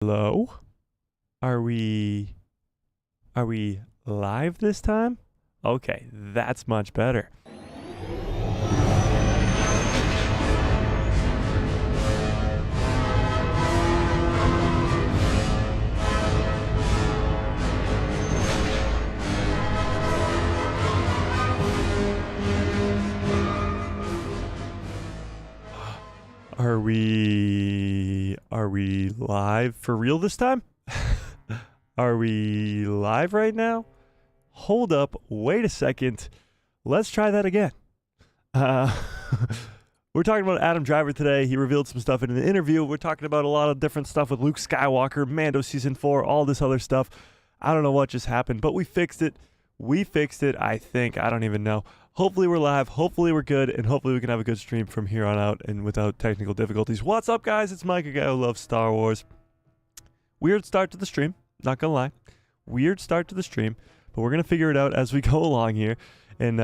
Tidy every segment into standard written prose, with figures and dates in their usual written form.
Hello? Are we live this time? Okay, that's much better. Are we live for real this time? Are we live right now? Hold up, wait a second. Let's try that again. Uh, we're talking about Adam Driver today. He revealed some stuff in an interview. We're talking about a lot of different stuff with Luke Skywalker, Mando Season 4, all this other stuff. I don't know what just happened, but we fixed it. We fixed it, I think. I don't even know. Hopefully we're live. Hopefully we're good. And hopefully we can have a good stream from here on out and without technical difficulties. What's up, guys? It's Mike, a guy who loves Star Wars. Weird start to the stream. Not going to lie. Weird start to the stream. But we're going to figure it out as we go along here. And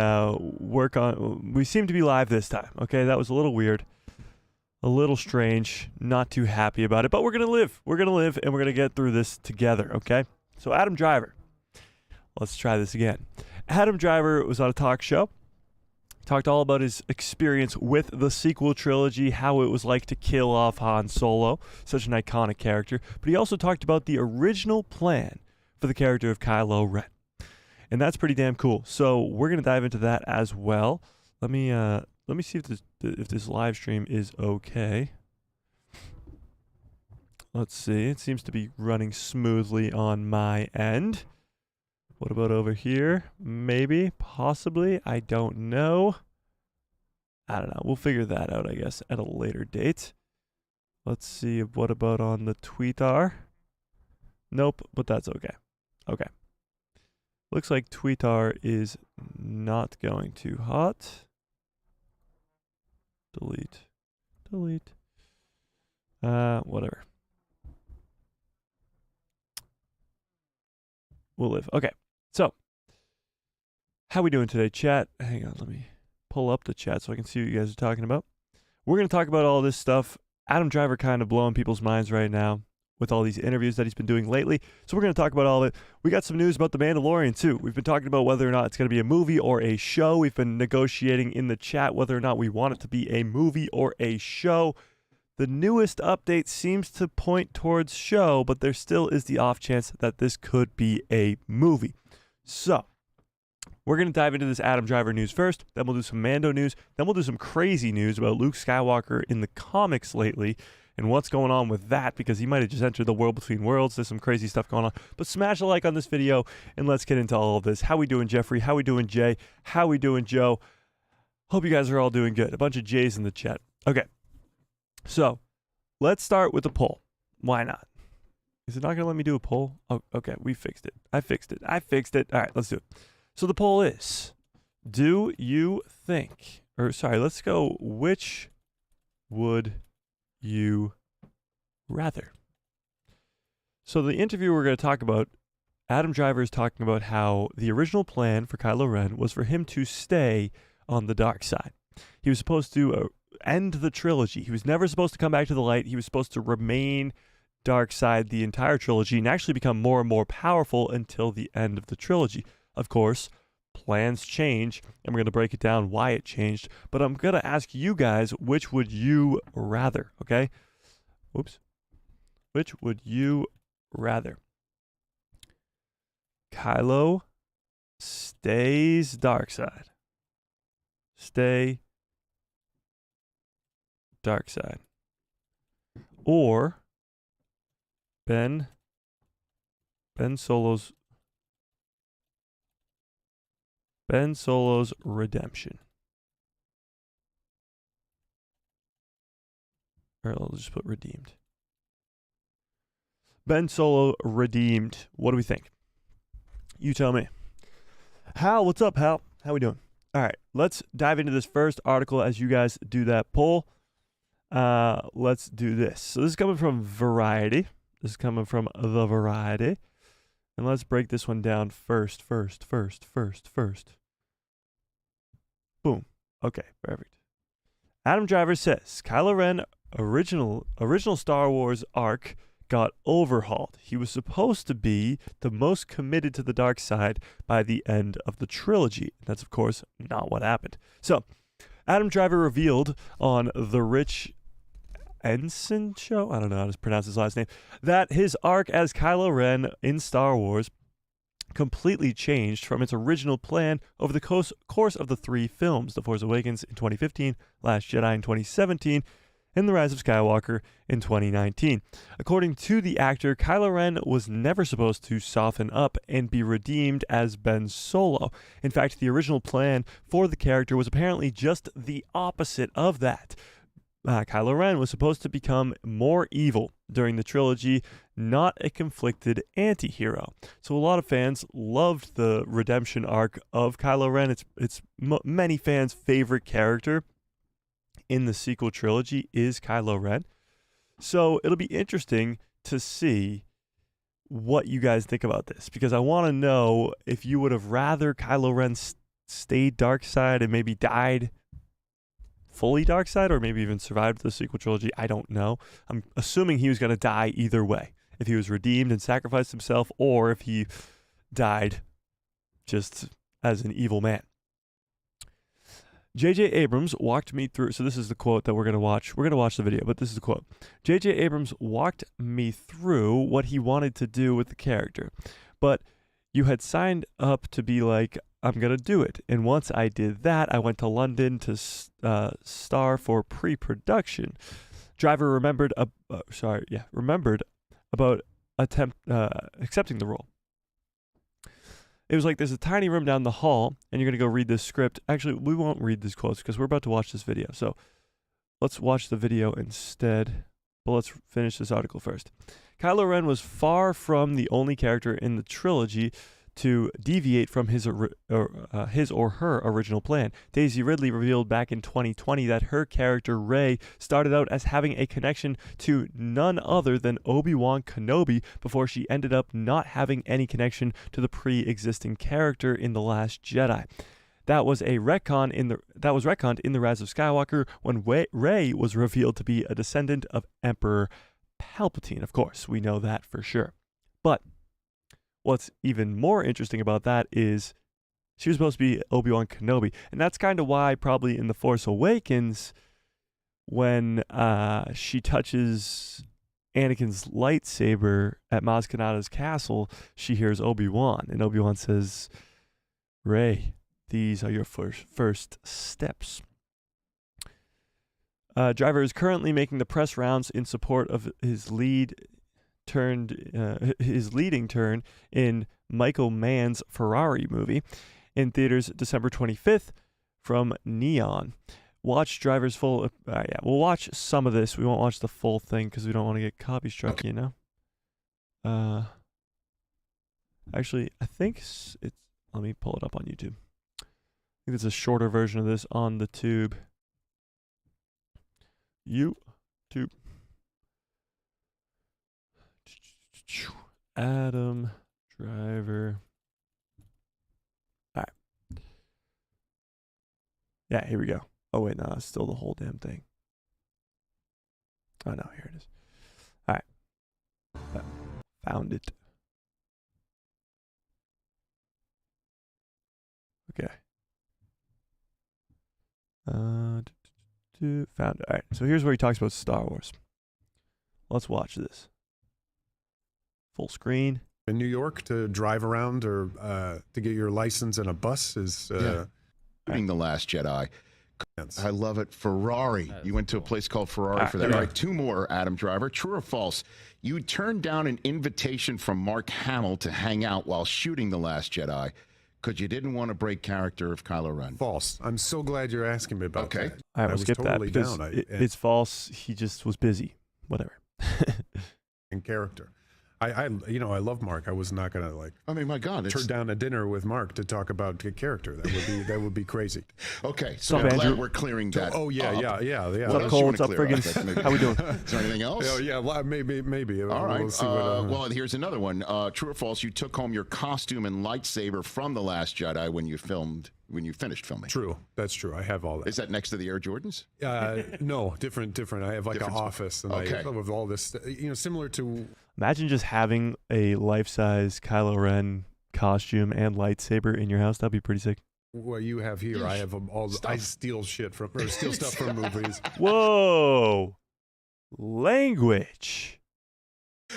work on... We seem to be live this time. Okay, that was a little weird. A little strange. Not too happy about it. But we're going to live. We're going to live and we're going to get through this together. Okay? So Adam Driver. Let's try this again. Adam Driver was on a talk show. Talked all about his experience with the sequel trilogy, how it was like to kill off Han Solo, such an iconic character. But he also talked about the original plan for the character of Kylo Ren. And that's pretty damn cool. So we're going to dive into that as well. Let me see if this live stream is okay. Let's see. It seems to be running smoothly on my end. What about over here? Maybe, possibly, I don't know. I don't know. We'll figure that out, I guess, at a later date. Let's see. What about on the Twitter? Nope, but that's okay. Okay. Looks like Twitter is not going too hot. Delete. Delete. Whatever. We'll live. Okay. So, how we doing today, chat? Hang on, let me pull up the chat so I can see what you guys are talking about. We're going to talk about all this stuff. Adam Driver kind of blowing people's minds right now with all these interviews that he's been doing lately. So we're going to talk about all of it. We got some news about The Mandalorian, too. We've been talking about whether or not it's going to be a movie or a show. We've been negotiating in the chat whether or not we want it to be a movie or a show. The newest update seems to point towards show, but there still is the off chance that this could be a movie. So, we're going to dive into this Adam Driver news first, then we'll do some Mando news, then we'll do some crazy news about Luke Skywalker in the comics lately and what's going on with that, because he might have just entered the world between worlds. There's some crazy stuff going on. But smash a like on this video and let's get into all of this. How we doing, Jeffrey? How we doing, Jay? How we doing, Joe? Hope you guys are all doing good. A bunch of J's in the chat. Okay. So, let's start with the poll. Why not? Is it not going to let me do a poll? Oh, okay. We fixed it. I fixed it. All right, let's do it. So the poll is, do you think, or sorry, let's go, which would you rather? So the interview we're going to talk about, Adam Driver is talking about how the original plan for Kylo Ren was for him to stay on the dark side. He was supposed to end the trilogy. He was never supposed to come back to the light. He was supposed to remain dark side the entire trilogy and actually become more and more powerful until the end of the trilogy. Of course, plans change, and we're going to break it down why it changed. But I'm going to ask you guys, which would you rather, okay? Whoops. Which would you rather? Kylo stays dark side. Stay dark side. Or Ben Solo's redemption. Or I'll just put redeemed. Ben Solo redeemed. What do we think? You tell me. Hal, what's up, Hal? How we doing? All right, let's dive into this first article as you guys do that poll. Let's do this. So this is coming from Variety. This is coming from The Variety. And let's break this one down first. Boom. Okay, perfect. Adam Driver says, Kylo Ren original Star Wars arc got overhauled. He was supposed to be the most committed to the dark side by the end of the trilogy. That's, of course, not what happened. So, Adam Driver revealed on the Rich Ensign show, I don't know how to pronounce his last name, that his arc as Kylo Ren in Star Wars completely changed from its original plan over the course of the 3 films, The Force Awakens in 2015, Last Jedi in 2017, and The Rise of Skywalker in 2019. According to the actor, Kylo Ren was never supposed to soften up and be redeemed as Ben Solo. In fact, the original plan for the character was apparently just the opposite of that. Kylo Ren was supposed to become more evil during the trilogy, not a conflicted anti-hero. So a lot of fans loved the redemption arc of Kylo Ren. It's many fans' favorite character in the sequel trilogy is Kylo Ren. So it'll be interesting to see what you guys think about this, because I want to know if you would have rather Kylo Ren stayed dark side and maybe died fully dark side, or maybe even survived the sequel trilogy. I don't know. I'm assuming he was going to die either way, if he was redeemed and sacrificed himself, or if he died just as an evil man. J.J. Abrams walked me through, so this is the quote that we're going to watch. We're going to watch the video, but this is the quote. J.J. Abrams walked me through what he wanted to do with the character, but you had signed up to be like, I'm going to do it. And once I did that, I went to London to star for pre-production. Driver remembered about accepting the role. It was like, there's a tiny room down the hall, and you're going to go read this script. Actually, we won't read these quotes because we're about to watch this video. So let's watch the video instead. But let's finish this article first. Kylo Ren was far from the only character in the trilogy to deviate from his or her original plan. Daisy Ridley revealed back in 2020 that her character Rey started out as having a connection to none other than Obi-Wan Kenobi before she ended up not having any connection to the pre-existing character in The Last Jedi. That was retconned in The Rise of Skywalker when Rey was revealed to be a descendant of Emperor Palpatine. Of course, we know that for sure. But what's even more interesting about that is she was supposed to be Obi-Wan Kenobi. And that's kind of why probably in The Force Awakens, when she touches Anakin's lightsaber at Maz Kanata's castle, she hears Obi-Wan. And Obi-Wan says, Rey, these are your first steps. Driver is currently making the press rounds in support of his leading turn in Michael Mann's Ferrari movie in theaters December 25th from Neon. Watch Driver's full... we'll watch some of this. We won't watch the full thing because we don't want to get copy struck, you know? Actually, I think it's... Let me pull it up on YouTube. I think it's a shorter version of this on the tube. YouTube. Adam Driver. All right. Yeah, here we go. Oh, wait, no, it's still the whole damn thing. Oh, no, here it is. All right. Found it. Okay. Found it. All right, so here's where he talks about Star Wars. Let's watch this. Full screen. In New York to drive around or to get your license in a bus is... Reading The Last Jedi. I love it. Ferrari. You went to a place called Ferrari for that. All right, 2 more, Adam Driver. True or false? You turned down an invitation from Mark Hamill to hang out while shooting The Last Jedi because you didn't want to break character of Kylo Ren. False. I'm so glad you're asking me about that. I will skip totally that because it's false. He just was busy. Whatever. In character. I love Mark. I was not gonna my God, turn down a dinner with Mark to talk about character. That would be crazy. Okay, so I'm glad we're clearing that. Oh yeah. What's up, Cole? What's up, Friggins? How we doing? Is there anything else? Oh yeah, maybe. All right. We'll see well, here's another one. True or false? You took home your costume and lightsaber from The Last Jedi when you filmed when you finished filming. True, that's true. I have all that. Is that next to the Air Jordans? No, different. I have like an office, and Okay. with all this, similar to. Imagine just having a life-size Kylo Ren costume and lightsaber in your house. That'd be pretty sick. What you have here, I have all. I steal stuff from movies. Whoa, language.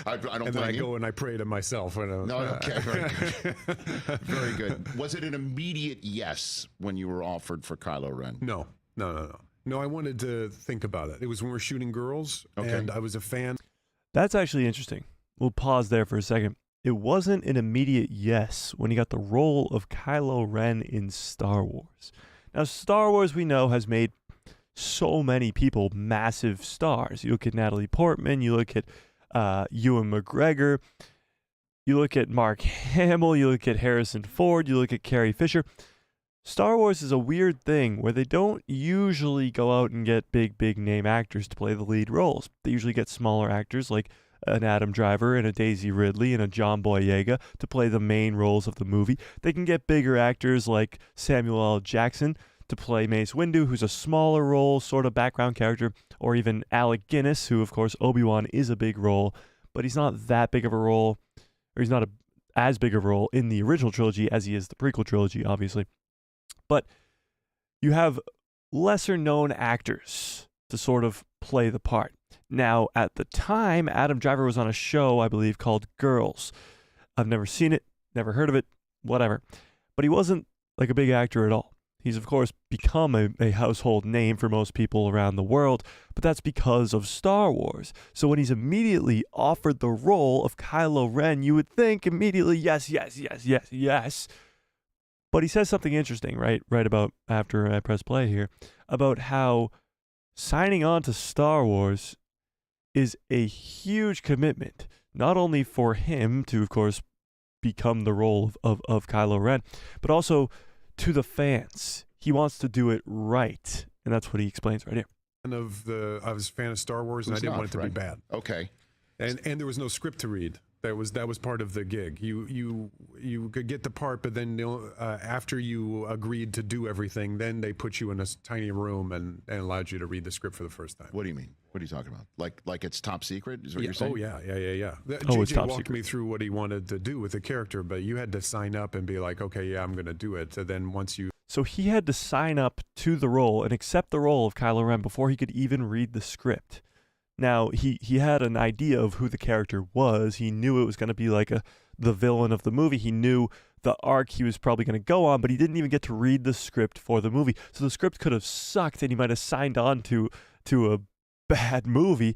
I don't And then blame I you. go and I pray to myself. No, okay, very good. Very good. Was it an immediate yes when you were offered for Kylo Ren? No. I wanted to think about it. It was when we were shooting Girls, and I was a fan. That's actually interesting. We'll pause there for a second. It wasn't an immediate yes when he got the role of Kylo Ren in Star Wars. Now, Star Wars, we know, has made so many people massive stars. You look at Natalie Portman, you look at Ewan McGregor, you look at Mark Hamill, you look at Harrison Ford, you look at Carrie Fisher. Star Wars is a weird thing where they don't usually go out and get big name actors to play the lead roles. They usually get smaller actors like an Adam Driver and a Daisy Ridley and a John Boyega to play the main roles of the movie. They can get bigger actors like Samuel L. Jackson to play Mace Windu, who's a smaller role, sort of background character, or even Alec Guinness, who, of course, Obi-Wan is a big role, but he's not that big of a role, or he's not as big of a role in the original trilogy as he is the prequel trilogy, obviously. But you have lesser-known actors to sort of play the part. Now, at the time, Adam Driver was on a show, I believe, called Girls. I've never seen it, never heard of it, whatever. But he wasn't like a big actor at all. He's, of course, become a household name for most people around the world, but that's because of Star Wars. So when he's immediately offered the role of Kylo Ren, you would think immediately, yes. But he says something interesting, right about after I press play here, about how signing on to Star Wars is a huge commitment, not only for him to, of course, become the role of Kylo Ren, but also to the fans. He wants to do it right, and that's what he explains right here. I was a fan of Star Wars, and I didn't want it to be bad. Okay. And there was no script to read. That was part of the gig. You could get the part, but then after you agreed to do everything, then they put you in a tiny room and allowed you to read the script for the first time. What do you mean? What are you talking about? Like it's top secret? Is what you're saying? Oh yeah. It's top JJ walked secret. me through what he wanted to do with the character, but you had to sign up and be like, okay, yeah, I'm going to do it. So then once you So he had to sign up to the role and accept the role of Kylo Ren before he could even read the script. Now, he had an idea of who the character was. He knew it was going to be like the villain of the movie. He knew the arc he was probably going to go on, but he didn't even get to read the script for the movie. So the script could have sucked, and he might have signed on to a bad movie.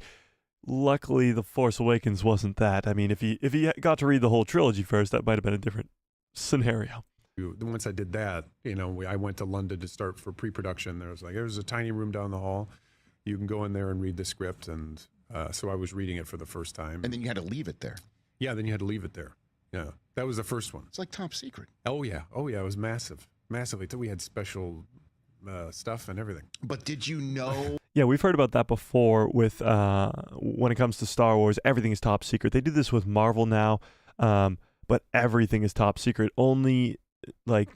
Luckily, The Force Awakens wasn't that. I mean, if he got to read the whole trilogy first, that might have been a different scenario. once I did that, I went to London to start for pre-production. There's a tiny room down the hall. You can go in there and read the script, and so I was reading it for the first time. And then you had to leave it there. Yeah, then you had to leave it there. Yeah, that was the first one. It's like top secret. Oh yeah, it was massively. We had special stuff and everything. But did you know? Yeah, we've heard about that before with when it comes to Star Wars, everything is top secret. They do this with Marvel now, but everything is top secret. Only like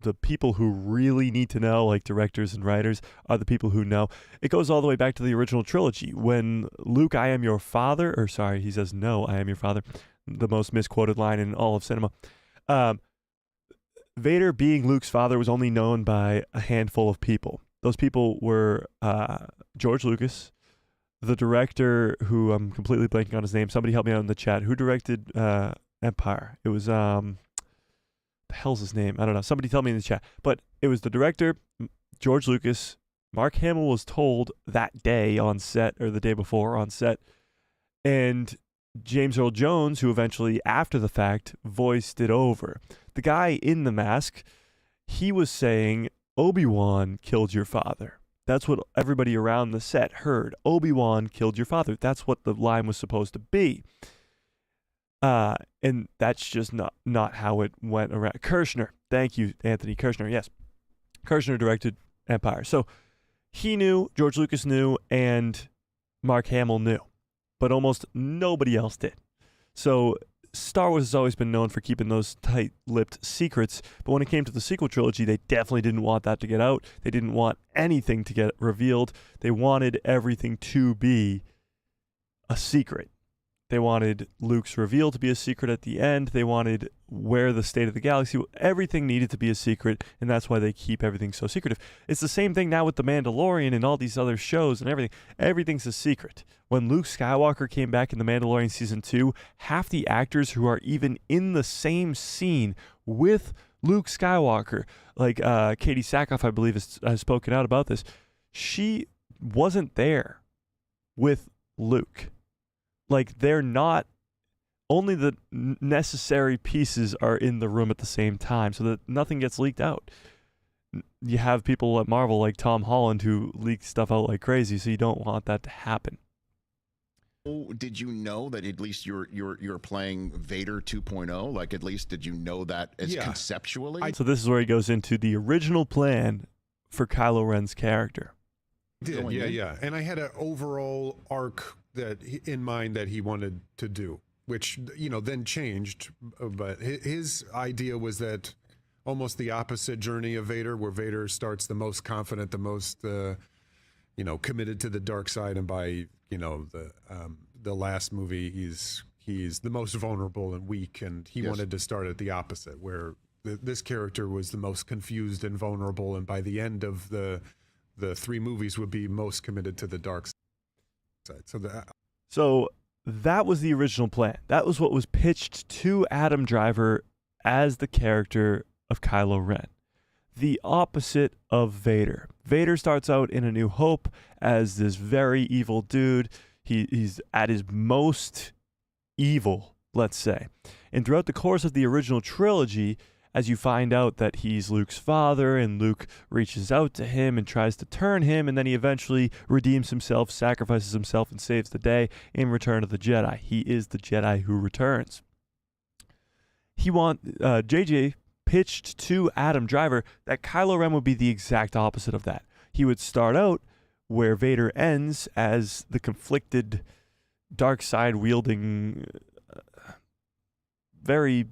the people who really need to know, like directors and writers, are the people who know. It goes all the way back to the original trilogy. When Luke, I am your father, or sorry, he says, no, I am your father, the most misquoted line in all of cinema. Vader being Luke's father was only known by a handful of people. Those people were George Lucas, the director, who I'm completely blanking on his name. Somebody help me out in the chat. Who directed Empire? It was the hell's his name? I don't know. Somebody tell me in the chat. But it was the director, George Lucas. Mark Hamill was told that day on set, or the day before on set, and James Earl Jones, who eventually, after the fact, voiced it over. The guy in the mask, he was saying, Obi-Wan killed your father. That's what everybody around the set heard. Obi-Wan killed your father. That's what the line was supposed to be. And that's just not how it went around. Kirshner. Thank you, Anthony Kirshner. Yes. Kirshner directed Empire. So he knew, George Lucas knew, and Mark Hamill knew. But almost nobody else did. So Star Wars has always been known for keeping those tight-lipped secrets, but when it came to the sequel trilogy, they definitely didn't want that to get out. They didn't want anything to get revealed. They wanted everything to be a secret. They wanted Luke's reveal to be a secret at the end. They wanted where the state of the galaxy, everything needed to be a secret, and that's why they keep everything so secretive. It's the same thing now with The Mandalorian and all these other shows and everything. Everything's a secret. When Luke Skywalker came back in The Mandalorian Season 2, half the actors who are even in the same scene with Luke Skywalker, like Katie Sackhoff, I believe, has spoken out about this, she wasn't there with Luke. Like, they're not, only the necessary pieces are in the room at the same time so that nothing gets leaked out. You have people at Marvel like Tom Holland who leak stuff out like crazy, so you don't want that to happen. Oh, did you know that at least you're playing Vader 2.0? Like, at least did you know that as conceptually? So this is where he goes into the original plan for Kylo Ren's character. Yeah. And I had an overall arc that in mind that he wanted to do, which, you know, then changed. But his idea was that almost the opposite journey of Vader, where Vader starts the most confident, the most, committed to the dark side. And by, the last movie, he's the most vulnerable and weak. And he wanted to start at the opposite, where this character was the most confused and vulnerable. And by the end of the 3 movies would be most committed to the dark side. So that was the original plan. That was what was pitched to Adam Driver as the character of Kylo Ren. The opposite of Vader. Vader starts out in A New Hope as this very evil dude. He's at his most evil, let's say. And throughout the course of the original trilogy, as you find out that he's Luke's father, and Luke reaches out to him and tries to turn him, and then he eventually redeems himself, sacrifices himself, and saves the day in Return of the Jedi. He is the Jedi who returns. JJ pitched to Adam Driver that Kylo Ren would be the exact opposite of that. He would start out where Vader ends as the conflicted, dark side wielding, very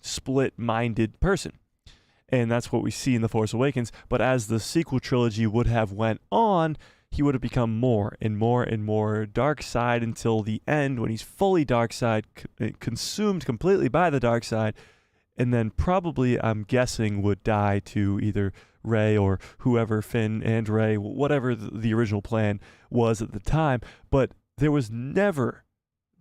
split-minded person. And that's what we see in The Force Awakens. But as the sequel trilogy would have went on, he would have become more and more and more dark side until the end, when he's fully dark side, consumed completely by the dark side, and then probably, I'm guessing, would die to either Rey or whoever, Finn and Rey, whatever the original plan was at the time. But there was never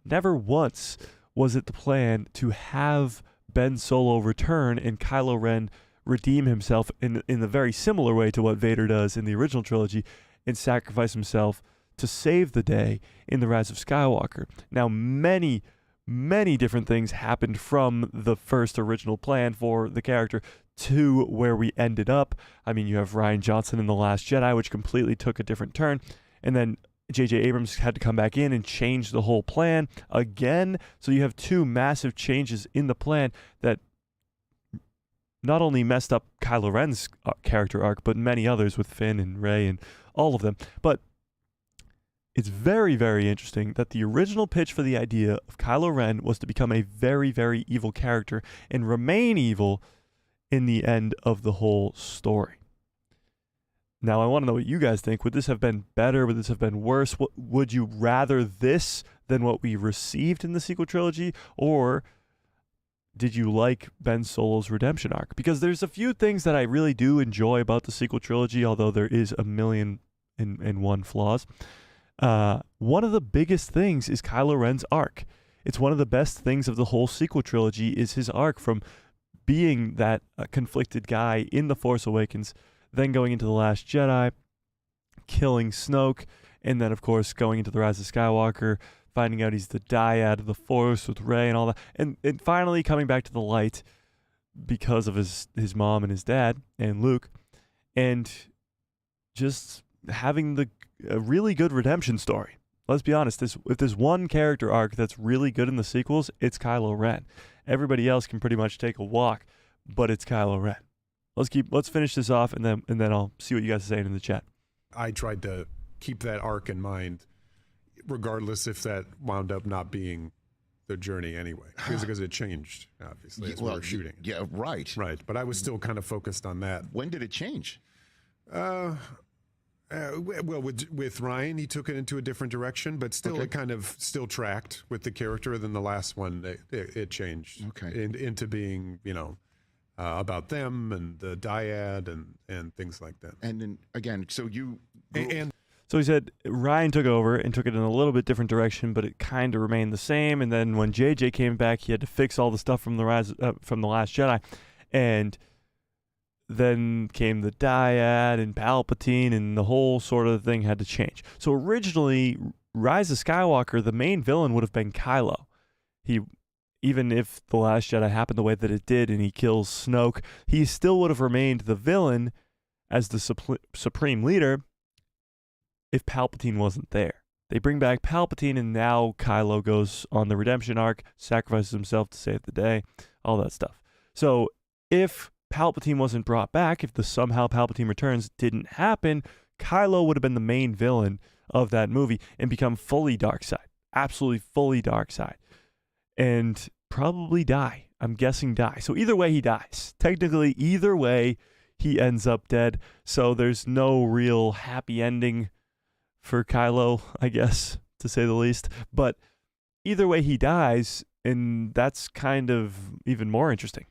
once was it the plan to have Ben Solo return and Kylo Ren redeem himself in a very similar way to what Vader does in the original trilogy, and sacrifice himself to save the day in The Rise of Skywalker. Now, many different things happened from the first original plan for the character to where we ended up. I mean, you have Rian Johnson in The Last Jedi, which completely took a different turn, and then J.J. Abrams had to come back in and change the whole plan again. So you have 2 massive changes in the plan that not only messed up Kylo Ren's character arc, but many others with Finn and Rey and all of them. But it's very, very interesting that the original pitch for the idea of Kylo Ren was to become a very, very evil character and remain evil in the end of the whole story. Now, I want to know what you guys think. Would this have been better? Would this have been worse? Would you rather this than what we received in the sequel trilogy? Or did you like Ben Solo's redemption arc? Because there's a few things that I really do enjoy about the sequel trilogy, although there is a million and one flaws. One of the biggest things is Kylo Ren's arc. It's one of the best things of the whole sequel trilogy is his arc, from being that conflicted guy in The Force Awakens, then going into The Last Jedi, killing Snoke, and then, of course, going into The Rise of Skywalker, finding out he's the dyad of the Force with Rey and all that, and finally coming back to the light because of his mom and his dad and Luke, and just having a really good redemption story. Let's be honest, if there's one character arc that's really good in the sequels, it's Kylo Ren. Everybody else can pretty much take a walk, but it's Kylo Ren. Let's finish this off, and then I'll see what you guys are saying in the chat. I tried to keep that arc in mind, regardless if that wound up not being the journey anyway, because it changed obviously as we were shooting. Yeah, right. Right, but I was still kind of focused on that. When did it change? Well, with Ryan, he took it into a different direction, but still, it kind of still tracked with the character. Then the last one, it changed into being, about them and the dyad and things like that. And then again, so you So he said Ryan took over and took it in a little bit different direction, but it kind of remained the same. And then when JJ came back, he had to fix all the stuff from the Last Jedi, and then came the dyad and Palpatine, and the whole sort of thing had to change. So originally, Rise of Skywalker, the main villain would have been Kylo. Even if The Last Jedi happened the way that it did and he kills Snoke, he still would have remained the villain as the supreme leader if Palpatine wasn't there. They bring back Palpatine, and now Kylo goes on the redemption arc, sacrifices himself to save the day, all that stuff. So if Palpatine wasn't brought back, if the somehow Palpatine returns didn't happen, Kylo would have been the main villain of that movie and become fully dark side. Absolutely fully dark side. And probably die. I'm guessing die. So either way, he dies. Technically, either way, he ends up dead. So there's no real happy ending for Kylo, I guess, to say the least. But either way, he dies, and that's kind of even more interesting.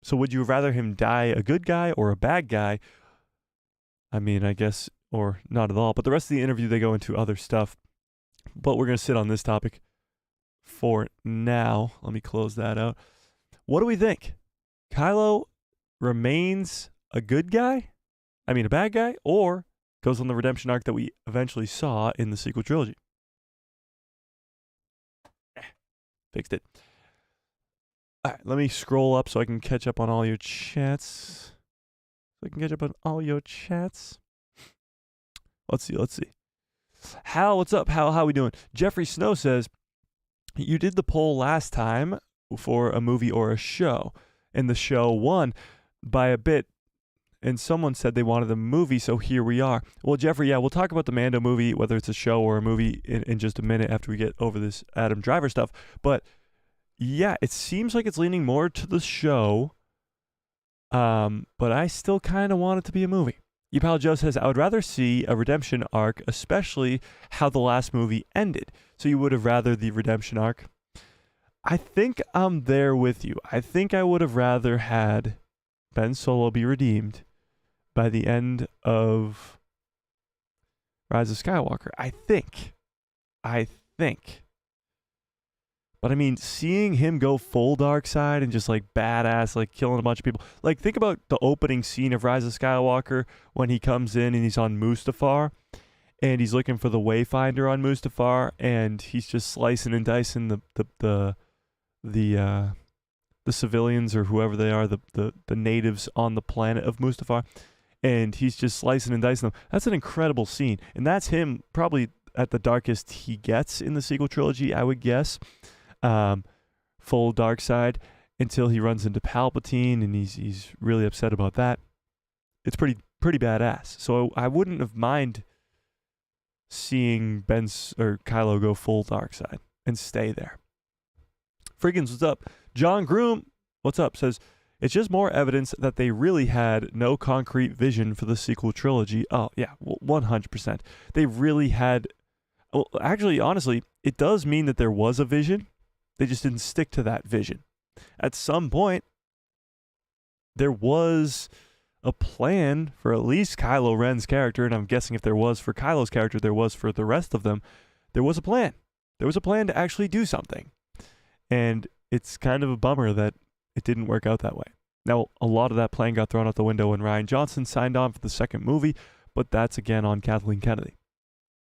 So would you rather him die a good guy or a bad guy? I mean, I guess, or not at all. But the rest of the interview, they go into other stuff. But we're going to sit on this topic for now. Let me close that out. What do we think? Kylo remains a good guy? I mean, a bad guy? Or goes on the redemption arc that we eventually saw in the sequel trilogy? Fixed it. All right, let me scroll up so I can catch up on all your chats. Let's see. Hal, what's up? Hal, how we doing? Jeffrey Snow says, you did the poll last time for a movie or a show, and the show won by a bit, and someone said they wanted a movie, so here we are. Well, Jeffrey, yeah, we'll talk about the Mando movie, whether it's a show or a movie, in just a minute after we get over this Adam Driver stuff, but yeah, it seems like it's leaning more to the show, but I still kind of want it to be a movie. Pal Joe says, I would rather see a redemption arc, especially how the last movie ended. So you would have rather the redemption arc? I think I'm there with you. I think I would have rather had Ben Solo be redeemed by the end of Rise of Skywalker. I think. But I mean, seeing him go full dark side and just like badass, like killing a bunch of people. Like, think about the opening scene of Rise of Skywalker when he comes in and he's on Mustafar and he's looking for the Wayfinder on Mustafar, and he's just slicing and dicing the civilians or whoever they are, the natives on the planet of Mustafar, and he's just slicing and dicing them. That's an incredible scene, and that's him probably at the darkest he gets in the sequel trilogy, I would guess. Full dark side until he runs into Palpatine, and he's really upset about that. It's pretty badass. So I wouldn't have mind seeing Kylo go full dark side and stay there. Friggins, what's up? John Groom, what's up? Says, it's just more evidence that they really had no concrete vision for the sequel trilogy. Oh, yeah, 100%. They really had... Well, actually, honestly, it does mean that there was a vision. They just didn't stick to that vision. At some point, there was a plan for at least Kylo Ren's character, and I'm guessing if there was for Kylo's character, there was for the rest of them. There was a plan. There was a plan to actually do something. And it's kind of a bummer that it didn't work out that way. Now, a lot of that plan got thrown out the window when Rian Johnson signed on for the second movie, but that's again on Kathleen Kennedy.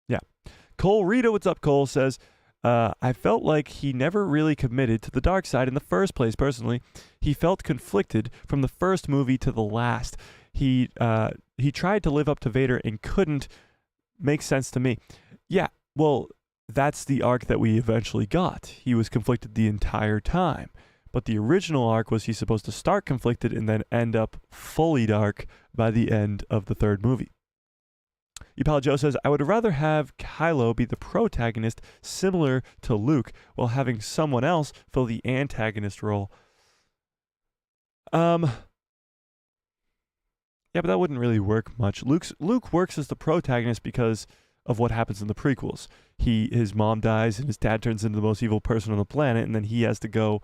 Yeah. Cole Rita, what's up, Cole, says, I felt like he never really committed to the dark side in the first place, personally. He felt conflicted from the first movie to the last. He tried to live up to Vader and couldn't. Makes sense to me. Yeah, well, that's the arc that we eventually got. He was conflicted the entire time. But the original arc was he's supposed to start conflicted and then end up fully dark by the end of the third movie. Pal Joe says, I would rather have Kylo be the protagonist similar to Luke while having someone else fill the antagonist role. Yeah, but that wouldn't really work much. Luke works as the protagonist because of what happens in the prequels. His mom dies and his dad turns into the most evil person on the planet, and then he has to go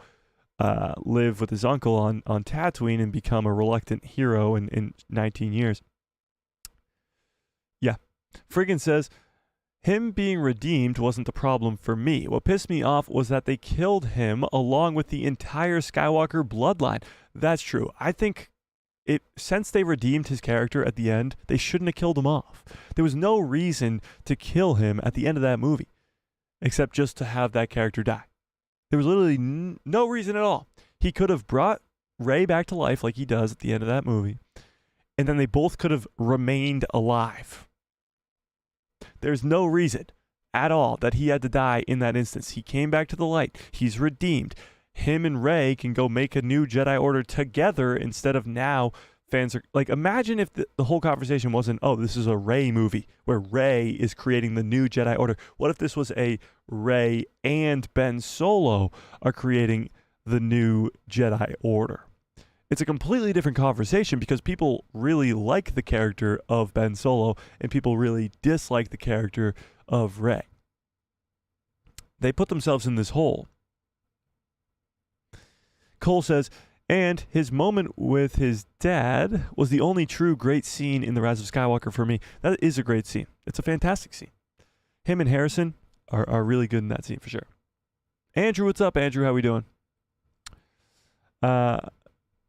live with his uncle on Tatooine and become a reluctant hero in 19 years. Yeah. Friggin says, him being redeemed wasn't the problem for me. What pissed me off was that they killed him along with the entire Skywalker bloodline. That's true. I think since they redeemed his character at the end, they shouldn't have killed him off. There was no reason to kill him at the end of that movie, except just to have that character die. There was literally no reason at all. He could have brought Rey back to life like he does at the end of that movie, and then they both could have remained alive. There's no reason at all that he had to die in that instance. He came back to the light. He's redeemed. Him and Rey can go make a new Jedi Order together instead of now fans are like, imagine if the whole conversation wasn't, oh, this is a Rey movie where Rey is creating the new Jedi Order. What if this was a Rey and Ben Solo are creating the new Jedi Order? It's a completely different conversation because people really like the character of Ben Solo and people really dislike the character of Rey. They put themselves in this hole. Cole says, and his moment with his dad was the only true great scene in The Rise of Skywalker for me. That is a great scene. It's a fantastic scene. Him and Harrison are really good in that scene for sure. Andrew, what's up, Andrew? How we doing?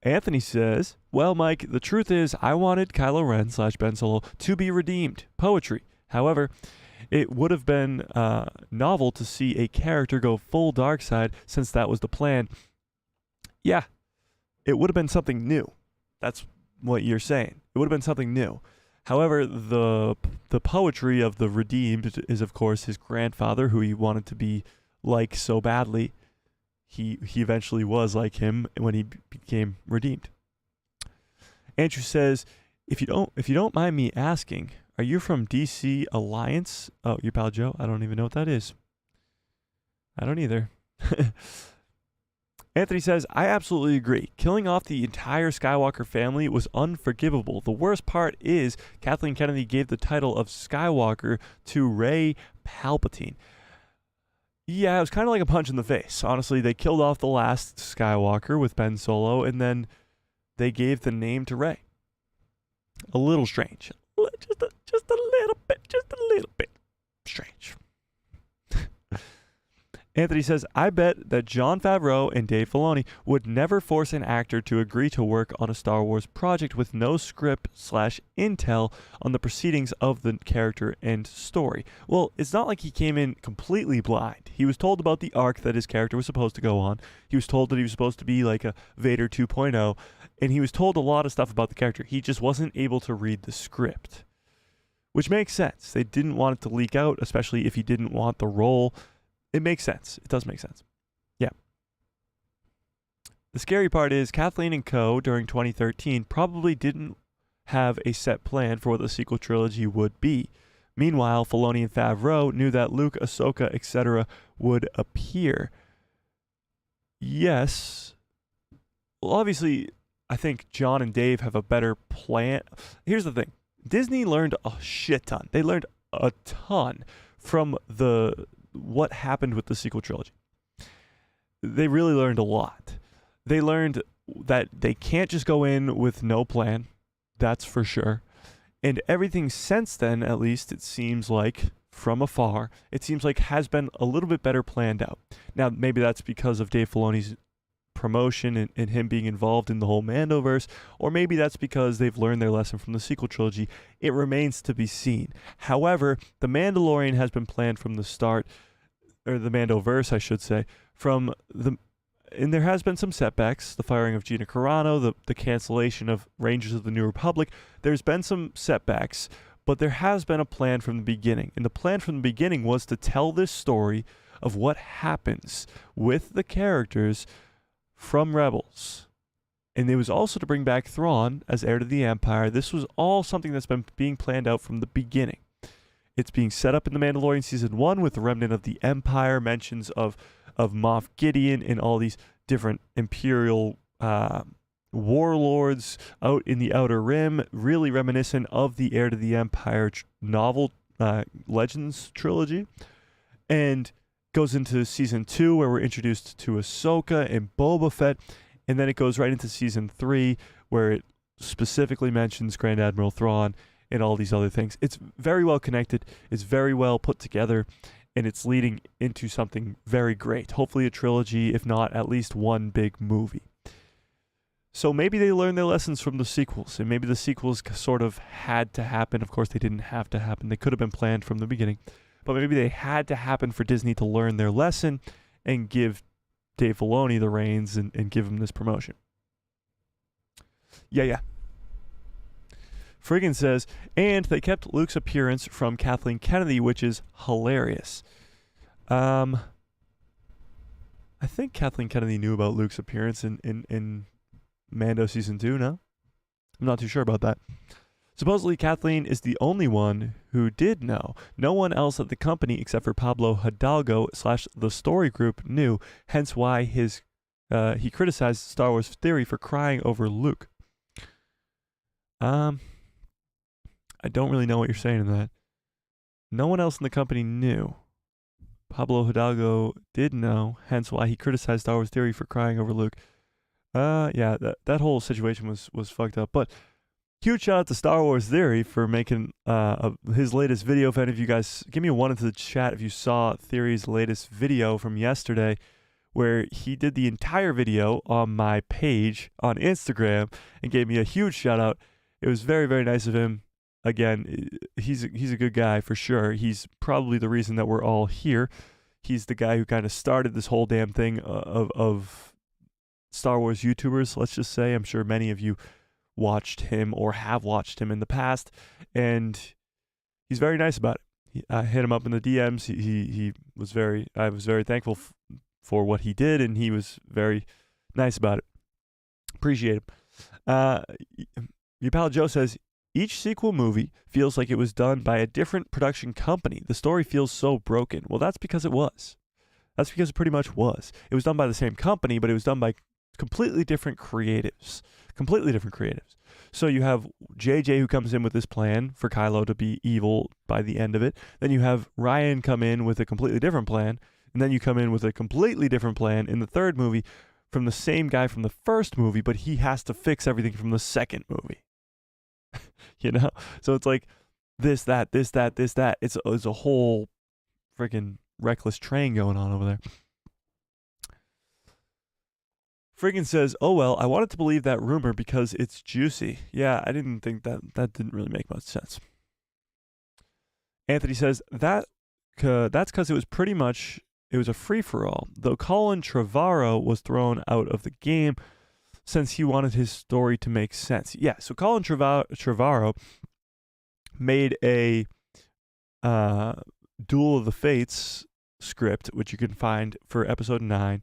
Anthony says, well, Mike, the truth is I wanted Kylo Ren / Ben Solo to be redeemed. Poetry. However, it would have been novel to see a character go full dark side since that was the plan. Yeah, it would have been something new. That's what you're saying. It would have been something new. However, the poetry of the redeemed is, of course, his grandfather, who he wanted to be like so badly. He eventually was like him when he became redeemed. Andrew says, if you don't mind me asking, are you from DC Alliance? Oh, your pal Joe? I don't even know what that is. I don't either. Anthony says, I absolutely agree. Killing off the entire Skywalker family was unforgivable. The worst part is Kathleen Kennedy gave the title of Skywalker to Rey Palpatine. Yeah, it was kind of like a punch in the face. Honestly, they killed off the last Skywalker with Ben Solo, and then they gave the name to Rey. A little strange. Just a little bit strange. Anthony says, I bet that Jon Favreau and Dave Filoni would never force an actor to agree to work on a Star Wars project with no script/intel on the proceedings of the character and story. Well, it's not like he came in completely blind. He was told about the arc that his character was supposed to go on. He was told that he was supposed to be like a Vader 2.0, and he was told a lot of stuff about the character. He just wasn't able to read the script, which makes sense. They didn't want it to leak out, especially if he didn't want the role. It makes sense. It does make sense. Yeah. The scary part is Kathleen and co. during 2013 probably didn't have a set plan for what the sequel trilogy would be. Meanwhile, Filoni and Favreau knew that Luke, Ahsoka, etc. would appear. Yes. Well, obviously, I think John and Dave have a better plan. Here's the thing. Disney learned a shit ton. They learned a ton from what happened with the sequel trilogy. They really learned a lot. They learned that they can't just go in with no plan. That's for sure. And everything since then, at least it seems like, from afar, it seems like has been a little bit better planned out. Now, maybe that's because of Dave Filoni's promotion and him being involved in the whole Mandoverse, or maybe that's because they've learned their lesson from the sequel trilogy. It remains to be seen. However, The Mandalorian has been planned from the start, or the Mandoverse, I should say, and there has been some setbacks, the firing of Gina Carano, the cancellation of Rangers of the New Republic. There's been some setbacks, but there has been a plan from the beginning. And the plan from the beginning was to tell this story of what happens with the characters from Rebels. And it was also to bring back Thrawn as heir to the Empire. This was all something that's been being planned out from the beginning. It's being set up in The Mandalorian Season 1 with the remnant of the Empire, mentions of Moff Gideon and all these different Imperial warlords out in the Outer Rim, really reminiscent of the Heir to the Empire novel Legends trilogy. And goes into Season 2 where we're introduced to Ahsoka and Boba Fett, and then it goes right into Season 3 where it specifically mentions Grand Admiral Thrawn and all these other things. It's very well connected, it's very well put together, and it's leading into something very great. Hopefully a trilogy, if not at least one big movie. So maybe they learned their lessons from the sequels, and maybe the sequels sort of had to happen. Of course, they didn't have to happen. They could have been planned from the beginning. But maybe they had to happen for Disney to learn their lesson and give Dave Filoni the reins and give him this promotion. Yeah. Friggin says, and they kept Luke's appearance from Kathleen Kennedy, which is hilarious. I think Kathleen Kennedy knew about Luke's appearance in Mando Season 2, no? I'm not too sure about that. Supposedly, Kathleen is the only one who did know. No one else at the company except for Pablo Hidalgo / the story group knew, hence why he criticized Star Wars Theory for crying over Luke. I don't really know what you're saying in that. No one else in the company knew. Pablo Hidalgo did know, hence why he criticized Star Wars Theory for crying over Luke. Yeah, that whole situation was fucked up. But huge shout out to Star Wars Theory for making his latest video. If any of you guys, give me a 1 into the chat if you saw Theory's latest video from yesterday, where he did the entire video on my page on Instagram and gave me a huge shout out. It was very, very nice of him. Again, he's a good guy for sure. He's probably the reason that we're all here. He's the guy who kind of started this whole damn thing of Star Wars YouTubers, let's just say. I'm sure many of you watched him or have watched him in the past, and he's very nice about it. I hit him up in the DMs. I was very thankful for what he did, and he was very nice about it. Appreciate him. Your pal Joe says, each sequel movie feels like it was done by a different production company. The story feels so broken. Well, that's because it was. That's because it pretty much was. It was done by the same company, but it was done by completely different creatives. So you have JJ who comes in with this plan for Kylo to be evil by the end of it. Then you have Ryan come in with a completely different plan. And then you come in with a completely different plan in the third movie from the same guy from the first movie, but he has to fix everything from the second movie. You know? So it's like this, that. It's a whole freaking reckless train going on over there. Friggin says, oh well, I wanted to believe that rumor because it's juicy. Yeah, I didn't think that didn't really make much sense. Anthony says, that's because it was a free-for-all, though Colin Trevorrow was thrown out of the game since he wanted his story to make sense. Yeah, so Colin Trevorrow made a Duel of the Fates script, which you can find for episode 9,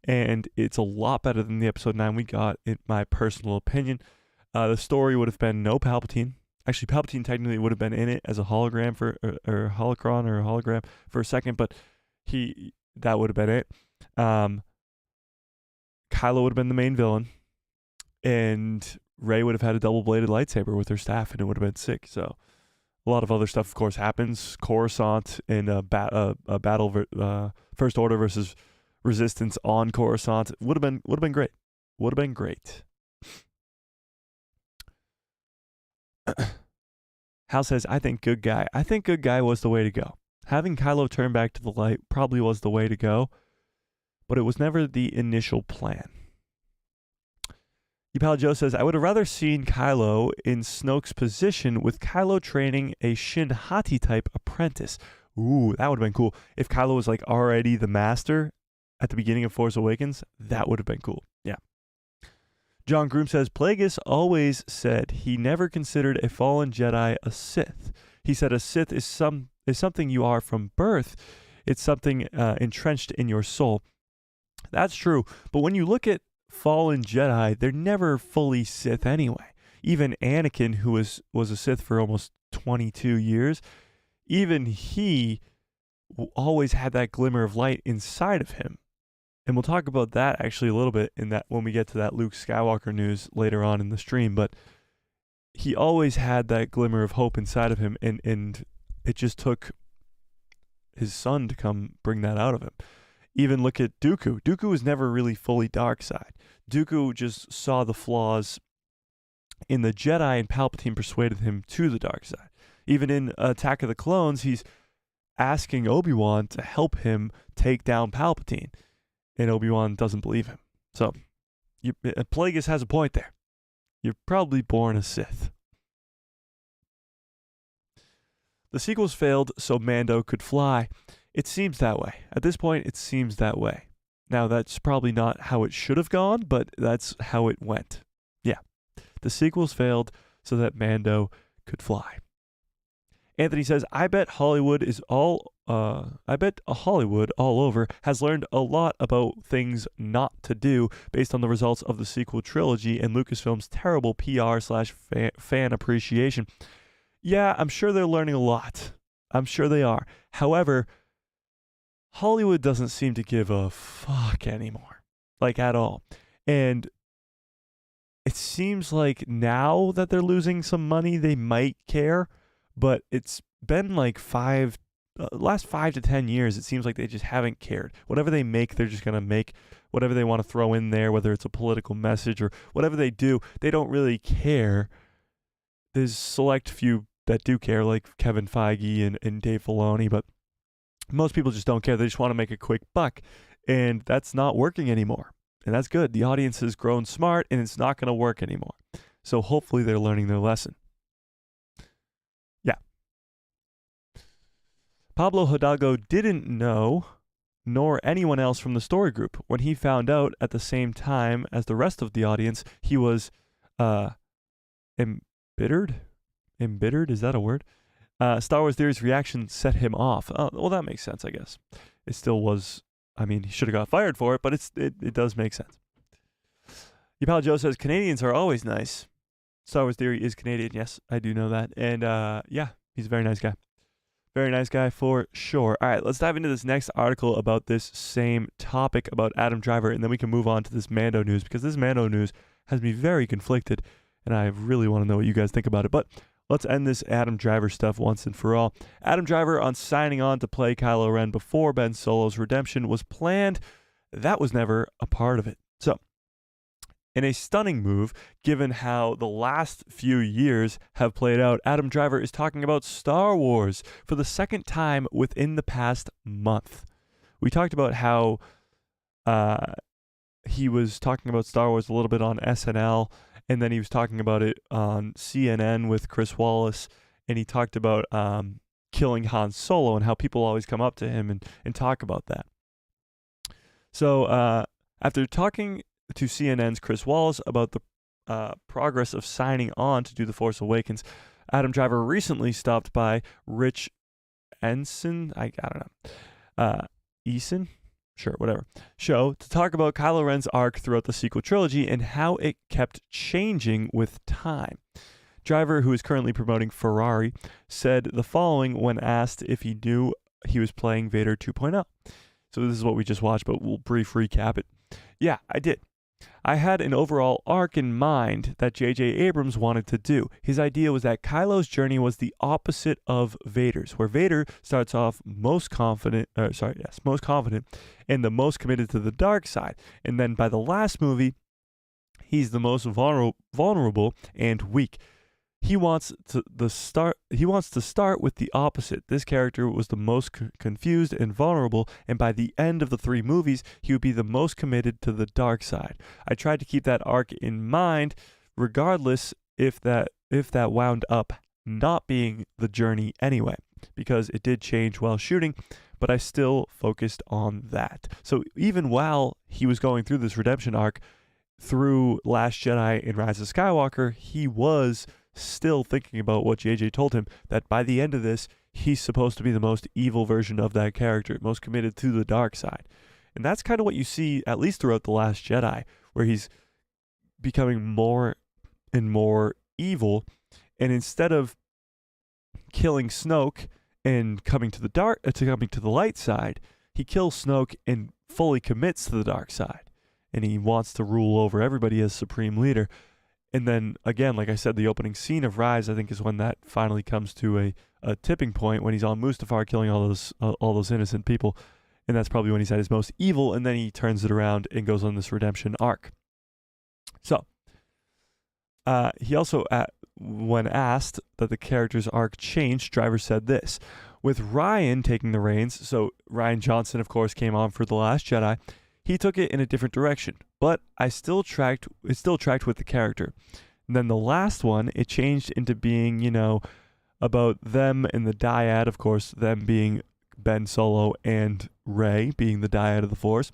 and it's a lot better than the episode 9 we got, in my personal opinion. The story would have been no Palpatine. Actually, Palpatine technically would have been in it as a hologram or holocron or a hologram for a second, but that would have been it. Kylo would have been the main villain, and Rey would have had a double-bladed lightsaber with her staff, and it would have been sick. So a lot of other stuff, of course, happens. Coruscant in a battle, First Order versus Resistance on Coruscant. Would have been great. Would have been great. Hal says, I think good guy. I think good guy was the way to go. Having Kylo turn back to the light probably was the way to go, but it was never the initial plan. Ypal Joe says, I would have rather seen Kylo in Snoke's position with Kylo training a Shin Hati type apprentice. Ooh, that would have been cool. If Kylo was like already the master at the beginning of Force Awakens, that would have been cool. Yeah. John Groom says, Plagueis always said he never considered a fallen Jedi a Sith. He said a Sith is something you are from birth. It's something entrenched in your soul. That's true. But when you look at fallen Jedi, they're never fully Sith anyway. Even Anakin, who was a Sith for almost 22 years, even he always had that glimmer of light inside of him. And we'll talk about that actually a little bit in that when we get to that Luke Skywalker news later on in the stream. But he always had that glimmer of hope inside of him, and it just took his son to come bring that out of him. Even look at Dooku. Dooku was never really fully dark side. Dooku just saw the flaws in the Jedi, and Palpatine persuaded him to the dark side. Even in Attack of the Clones, he's asking Obi-Wan to help him take down Palpatine, and Obi-Wan doesn't believe him. So, Plagueis has a point there. You're probably born a Sith. The sequels failed so Mando could fly. It seems that way. At this point, it seems that way. Now, that's probably not how it should have gone, but that's how it went. Yeah. The sequels failed so that Mando could fly. Anthony says, I bet Hollywood all over has learned a lot about things not to do based on the results of the sequel trilogy and Lucasfilm's terrible PR/fan appreciation. Yeah, I'm sure they're learning a lot. I'm sure they are. However, Hollywood doesn't seem to give a fuck anymore. Like, at all. And it seems like now that they're losing some money, they might care. But it's been like last 5 to 10 years, it seems like they just haven't cared. Whatever they make, they're just going to make whatever they want to throw in there, whether it's a political message or whatever they do. They don't really care. There's select few that do care, like Kevin Feige and Dave Filoni, but most people just don't care. They just want to make a quick buck, and that's not working anymore. And that's good. The audience has grown smart, and it's not going to work anymore. So hopefully they're learning their lesson. Pablo Hidalgo didn't know, nor anyone else from the story group. When he found out at the same time as the rest of the audience, he was embittered? Embittered? Is that a word? Star Wars Theory's reaction set him off. Oh, well, that makes sense, I guess. It still was, I mean, he should have got fired for it, but it does make sense. Yapal Joe says, Canadians are always nice. Star Wars Theory is Canadian, yes, I do know that. And yeah, he's a very nice guy. Very nice guy for sure. All right, let's dive into this next article about this same topic about Adam Driver, and then we can move on to this Mando news, because this Mando news has me very conflicted, and I really want to know what you guys think about it. But let's end this Adam Driver stuff once and for all. Adam Driver on signing on to play Kylo Ren before Ben Solo's redemption was planned. That was never a part of it. So, in a stunning move, given how the last few years have played out, Adam Driver is talking about Star Wars for the second time within the past month. We talked about how he was talking about Star Wars a little bit on SNL, and then he was talking about it on CNN with Chris Wallace, and he talked about killing Han Solo and how people always come up to him and talk about that. So after talking to CNN's Chris Wallace about the progress of signing on to do The Force Awakens, Adam Driver recently stopped by Rich Ensign, I don't know, Eason? Sure, whatever, show to talk about Kylo Ren's arc throughout the sequel trilogy and how it kept changing with time. Driver, who is currently promoting Ferrari, said the following when asked if he knew he was playing Vader 2.0. So this is what we just watched, but we'll brief recap it. Yeah, I did. I had an overall arc in mind that J.J. Abrams wanted to do. His idea was that Kylo's journey was the opposite of Vader's, where Vader starts off most confident and the most committed to the dark side. And then by the last movie, he's the most vulnerable and weak. He wants to start with the opposite. This character was the most confused and vulnerable, and by the end of the 3 movies, he would be the most committed to the dark side. I tried to keep that arc in mind, regardless if that wound up not being the journey anyway, because it did change while shooting, but I still focused on that. So even while he was going through this redemption arc through Last Jedi and Rise of Skywalker, he was still thinking about what JJ told him, that by the end of this, he's supposed to be the most evil version of that character, most committed to the dark side. And that's kind of what you see, at least throughout The Last Jedi, where he's becoming more and more evil. And instead of killing Snoke and coming to the light side, he kills Snoke and fully commits to the dark side. And he wants to rule over everybody as supreme leader. And then, again, like I said, the opening scene of Rise, I think, is when that finally comes to a tipping point, when he's on Mustafar killing all those innocent people. And that's probably when he's at his most evil, and then he turns it around and goes on this redemption arc. So, he also, when asked that the character's arc changed, Driver said this: with Ryan taking the reins, so Rian Johnson, of course, came on for The Last Jedi, he took it in a different direction, but it still tracked with the character. And then the last one, it changed into being, about them and the dyad, of course, them being Ben Solo and Rey being the dyad of the Force,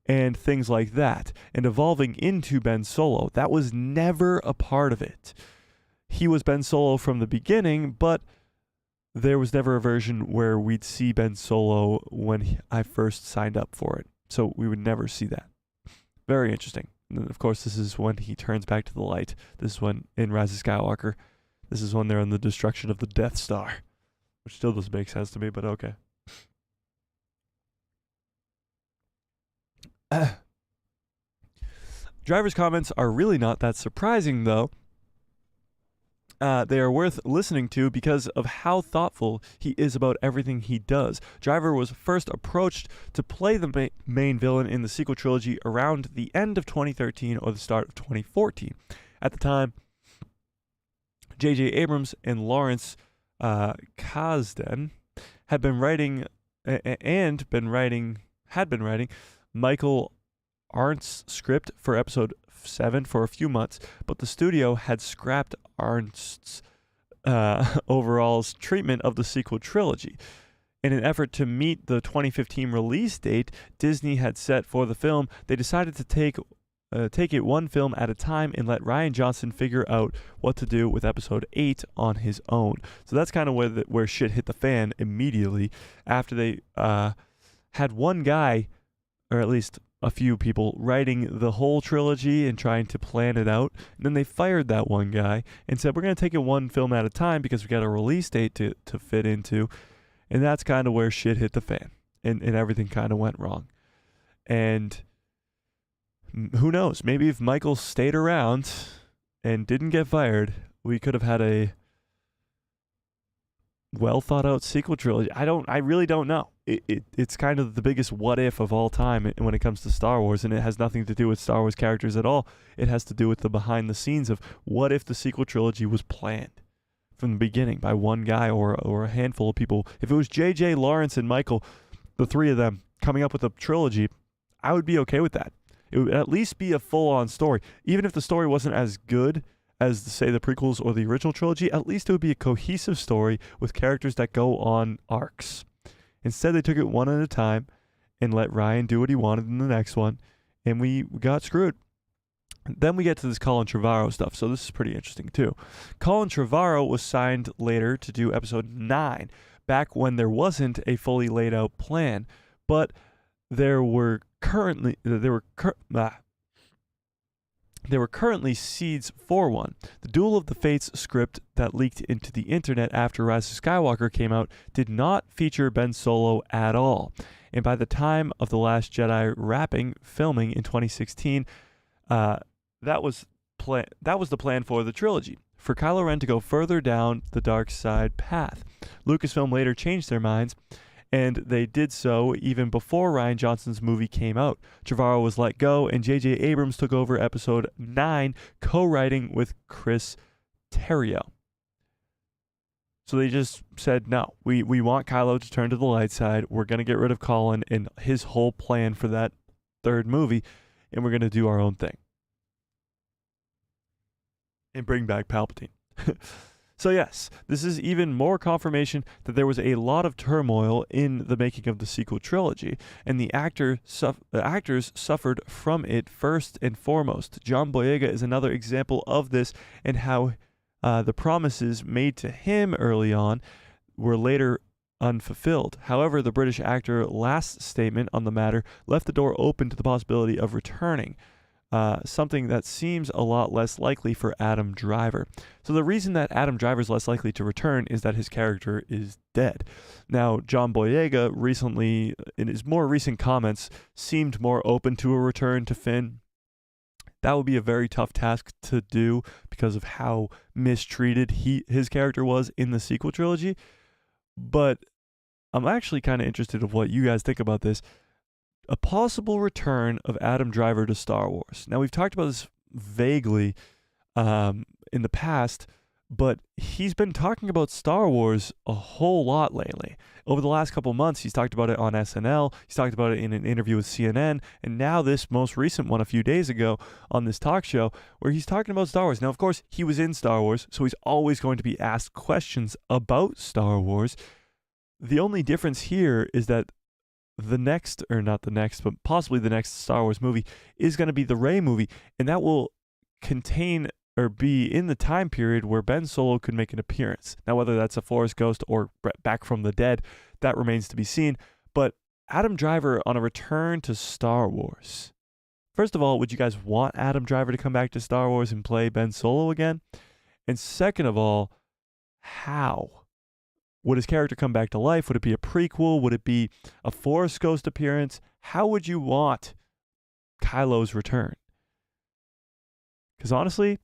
and things like that, and evolving into Ben Solo. That was never a part of it. He was Ben Solo from the beginning, but there was never a version where we'd see Ben Solo when I first signed up for it. So we would never see that. Very interesting. And then, of course, this is when he turns back to the light. This is when, in Rise of Skywalker, this is when they're in the destruction of the Death Star, which still doesn't make sense to me, but okay. Driver's comments are really not that surprising, though. They are worth listening to because of how thoughtful he is about everything he does. Driver was first approached to play the main villain in the sequel trilogy around the end of 2013 or the start of 2014. At the time, J.J. Abrams and Lawrence Kasdan had been writing Michael Arndt's script for episode 7 for a few months, but the studio had scrapped Arndt's overall's treatment of the sequel trilogy. In an effort to meet the 2015 release date Disney had set for the film, they decided to take it one film at a time and let Rian Johnson figure out what to do with episode 8 on his own. So that's kind of where shit hit the fan immediately after they had one guy, or at least a few people, writing the whole trilogy and trying to plan it out. And then they fired that one guy and said, we're going to take it one film at a time because we got a release date to fit into. And that's kind of where shit hit the fan. And everything kind of went wrong. And who knows? Maybe if Michael stayed around and didn't get fired, we could have had a well thought out sequel trilogy. I really don't know. It's kind of the biggest what if of all time when it comes to Star Wars, and it has nothing to do with Star Wars characters at all. It has to do with the behind the scenes of what if the sequel trilogy was planned from the beginning by one guy or a handful of people. If it was J.J., Lawrence, and Michael, the three of them coming up with a trilogy, I would be okay with that. It would at least be a full-on story. Even if the story wasn't as good as, say, the prequels or the original trilogy, at least it would be a cohesive story with characters that go on arcs. Instead, they took it one at a time and let Ryan do what he wanted in the next one, and we got screwed. Then we get to this Colin Trevorrow stuff, so this is pretty interesting too. Colin Trevorrow was signed later to do episode 9, back when there wasn't a fully laid out plan, but there were currently seeds for one. The Duel of the Fates script that leaked into the internet after Rise of Skywalker came out did not feature Ben Solo at all. And by the time of The Last Jedi filming in 2016, that was the plan for the trilogy, for Kylo Ren to go further down the dark side path. Lucasfilm later changed their minds, and they did so even before Rian Johnson's movie came out. Trevorrow was let go, and J.J. Abrams took over episode 9, co-writing with Chris Terrio. So they just said, no, we want Kylo to turn to the light side. We're going to get rid of Colin and his whole plan for that third movie, and we're going to do our own thing. And bring back Palpatine. So yes, this is even more confirmation that there was a lot of turmoil in the making of the sequel trilogy, and the actors suffered from it first and foremost. John Boyega is another example of this, and how the promises made to him early on were later unfulfilled. However, the British actor's last statement on the matter left the door open to the possibility of returning. something that seems a lot less likely for Adam Driver. So the reason that Adam Driver is less likely to return is that his character is dead. Now, John Boyega recently, in his more recent comments, seemed more open to a return to Finn. That would be a very tough task to do because of how mistreated his character was in the sequel trilogy. But I'm actually kind of interested in what you guys think about this. A possible return of Adam Driver to Star Wars. Now, we've talked about this vaguely in the past, but he's been talking about Star Wars a whole lot lately. Over the last couple months, he's talked about it on SNL, he's talked about it in an interview with CNN, and now this most recent one a few days ago on this talk show where he's talking about Star Wars. Now, of course, he was in Star Wars, so he's always going to be asked questions about Star Wars. The only difference here is that possibly the next Star Wars movie is going to be the Rey movie, and that will contain or be in the time period where Ben Solo could make an appearance. Now, whether that's a Force ghost or back from the dead, that remains to be seen. But Adam Driver on a return to Star Wars. First of all, would you guys want Adam Driver to come back to Star Wars and play Ben Solo again? And second of all, how? Would his character come back to life? Would it be a prequel? Would it be a Force ghost appearance? How would you want Kylo's return? Because honestly,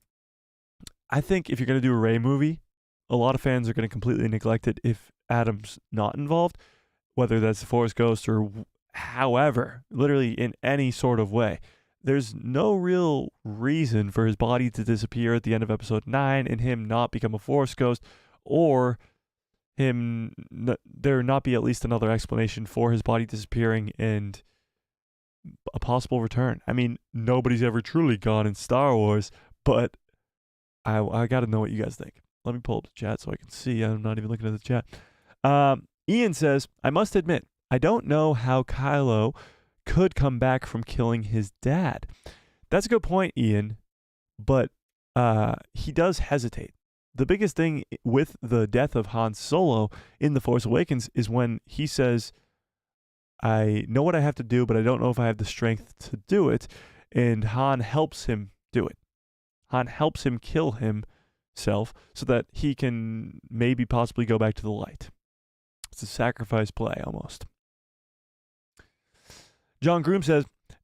I think if you're going to do a Rey movie, a lot of fans are going to completely neglect it if Adam's not involved, whether that's a Force ghost or however, literally in any sort of way. There's no real reason for his body to disappear at the end of episode 9 and him not become a Force ghost, or there not be at least another explanation for his body disappearing and a possible return. I mean, nobody's ever truly gone in Star Wars, but I got to know what you guys think. Let me pull up the chat so I can see. I'm not even looking at the chat. Ian says, I must admit, I don't know how Kylo could come back from killing his dad. That's a good point, Ian, but he does hesitate. The biggest thing with the death of Han Solo in The Force Awakens is when he says, I know what I have to do, but I don't know if I have the strength to do it. And Han helps him do it. Han helps him kill himself so that he can maybe possibly go back to the light. It's a sacrifice play almost. John Groom says,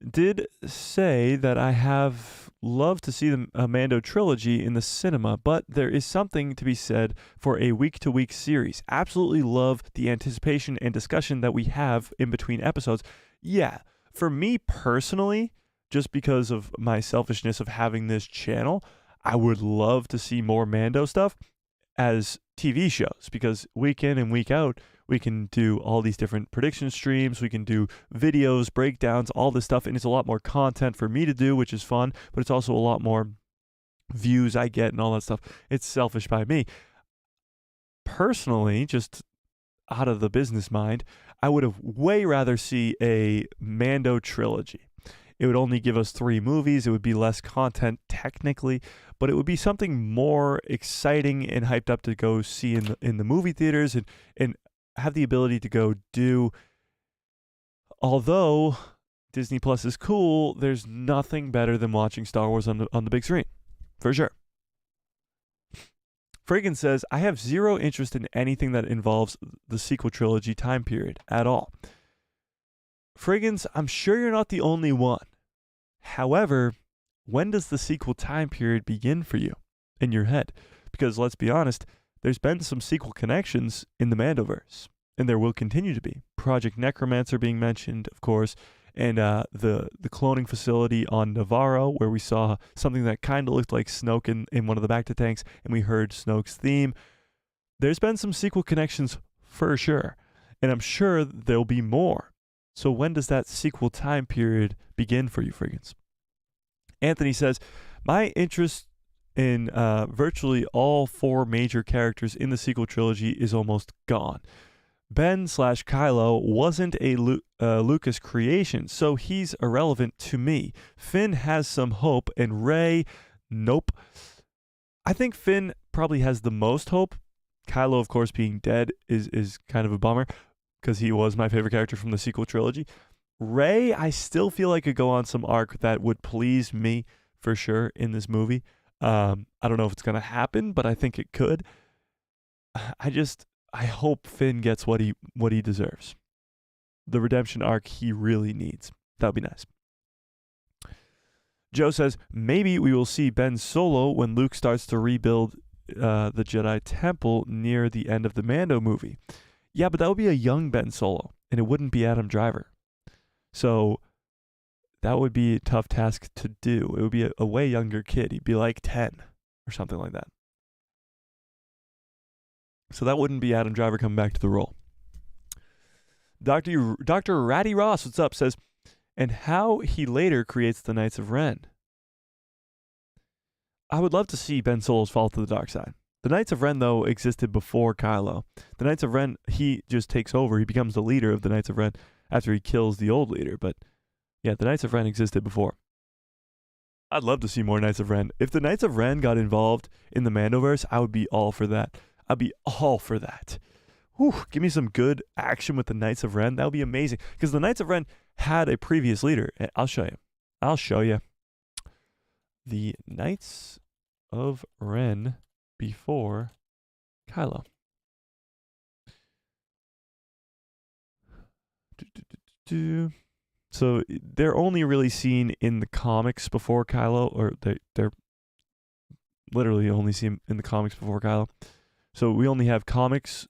did say that I have loved to see the Mando trilogy in the cinema, but there is something to be said for a week-to-week series. Absolutely love the anticipation and discussion that we have in between episodes. Yeah, for me personally, just because of my selfishness of having this channel, I would love to see more Mando stuff as TV shows, because week in and week out, we can do all these different prediction streams, we can do videos, breakdowns, all this stuff, and it's a lot more content for me to do, which is fun, but it's also a lot more views I get and all that stuff. It's selfish by me. Personally, just out of the business mind, I would have way rather see a Mando trilogy. It would only give us 3 movies. It would be less content technically, but it would be something more exciting and hyped up to go see in the movie theaters and have the ability to go do. Although Disney Plus is cool, there's nothing better than watching Star Wars on the big screen, for sure. Friggin says, I have zero interest in anything that involves the sequel trilogy time period at all. Friggins, I'm sure you're not the only one. However, when does the sequel time period begin for you in your head? Because let's be honest, there's been some sequel connections in the Mandoverse, and there will continue to be. Project Necromancer being mentioned, of course, and the cloning facility on Navarro, where we saw something that kind of looked like Snoke in one of the Bacta tanks, and we heard Snoke's theme. There's been some sequel connections for sure, and I'm sure there'll be more. So when does that sequel time period begin for you, friggins? Anthony says, my interest in virtually all 4 major characters in the sequel trilogy is almost gone. Ben/Kylo wasn't a Lucas creation, so he's irrelevant to me. Finn has some hope, and Rey, nope. I think Finn probably has the most hope. Kylo, of course, being dead is kind of a bummer, because he was my favorite character from the sequel trilogy. Rey, I still feel like could go on some arc that would please me for sure in this movie. I don't know if it's gonna happen, but I think it could. I hope Finn gets what he deserves. The redemption arc he really needs. That would be nice. Joe says, maybe we will see Ben Solo when Luke starts to rebuild the Jedi Temple near the end of the Mando movie. Yeah, but that would be a young Ben Solo, and it wouldn't be Adam Driver. So that would be a tough task to do. It would be a way younger kid. He'd be like 10 or something like that. So that wouldn't be Adam Driver coming back to the role. Dr. Ratty Ross, what's up, says, and how he later creates the Knights of Ren. I would love to see Ben Solo's fall to the dark side. The Knights of Ren, though, existed before Kylo. The Knights of Ren, he just takes over. He becomes the leader of the Knights of Ren after he kills the old leader. But yeah, the Knights of Ren existed before. I'd love to see more Knights of Ren. If the Knights of Ren got involved in the Mandoverse, I would be all for that. I'd be all for that. Whew, give me some good action with the Knights of Ren. That would be amazing. Because the Knights of Ren had a previous leader. I'll show you. The Knights of Ren before Kylo. So they're only really seen in the comics before Kylo, or they're literally only seen in the comics before Kylo. So we only have comics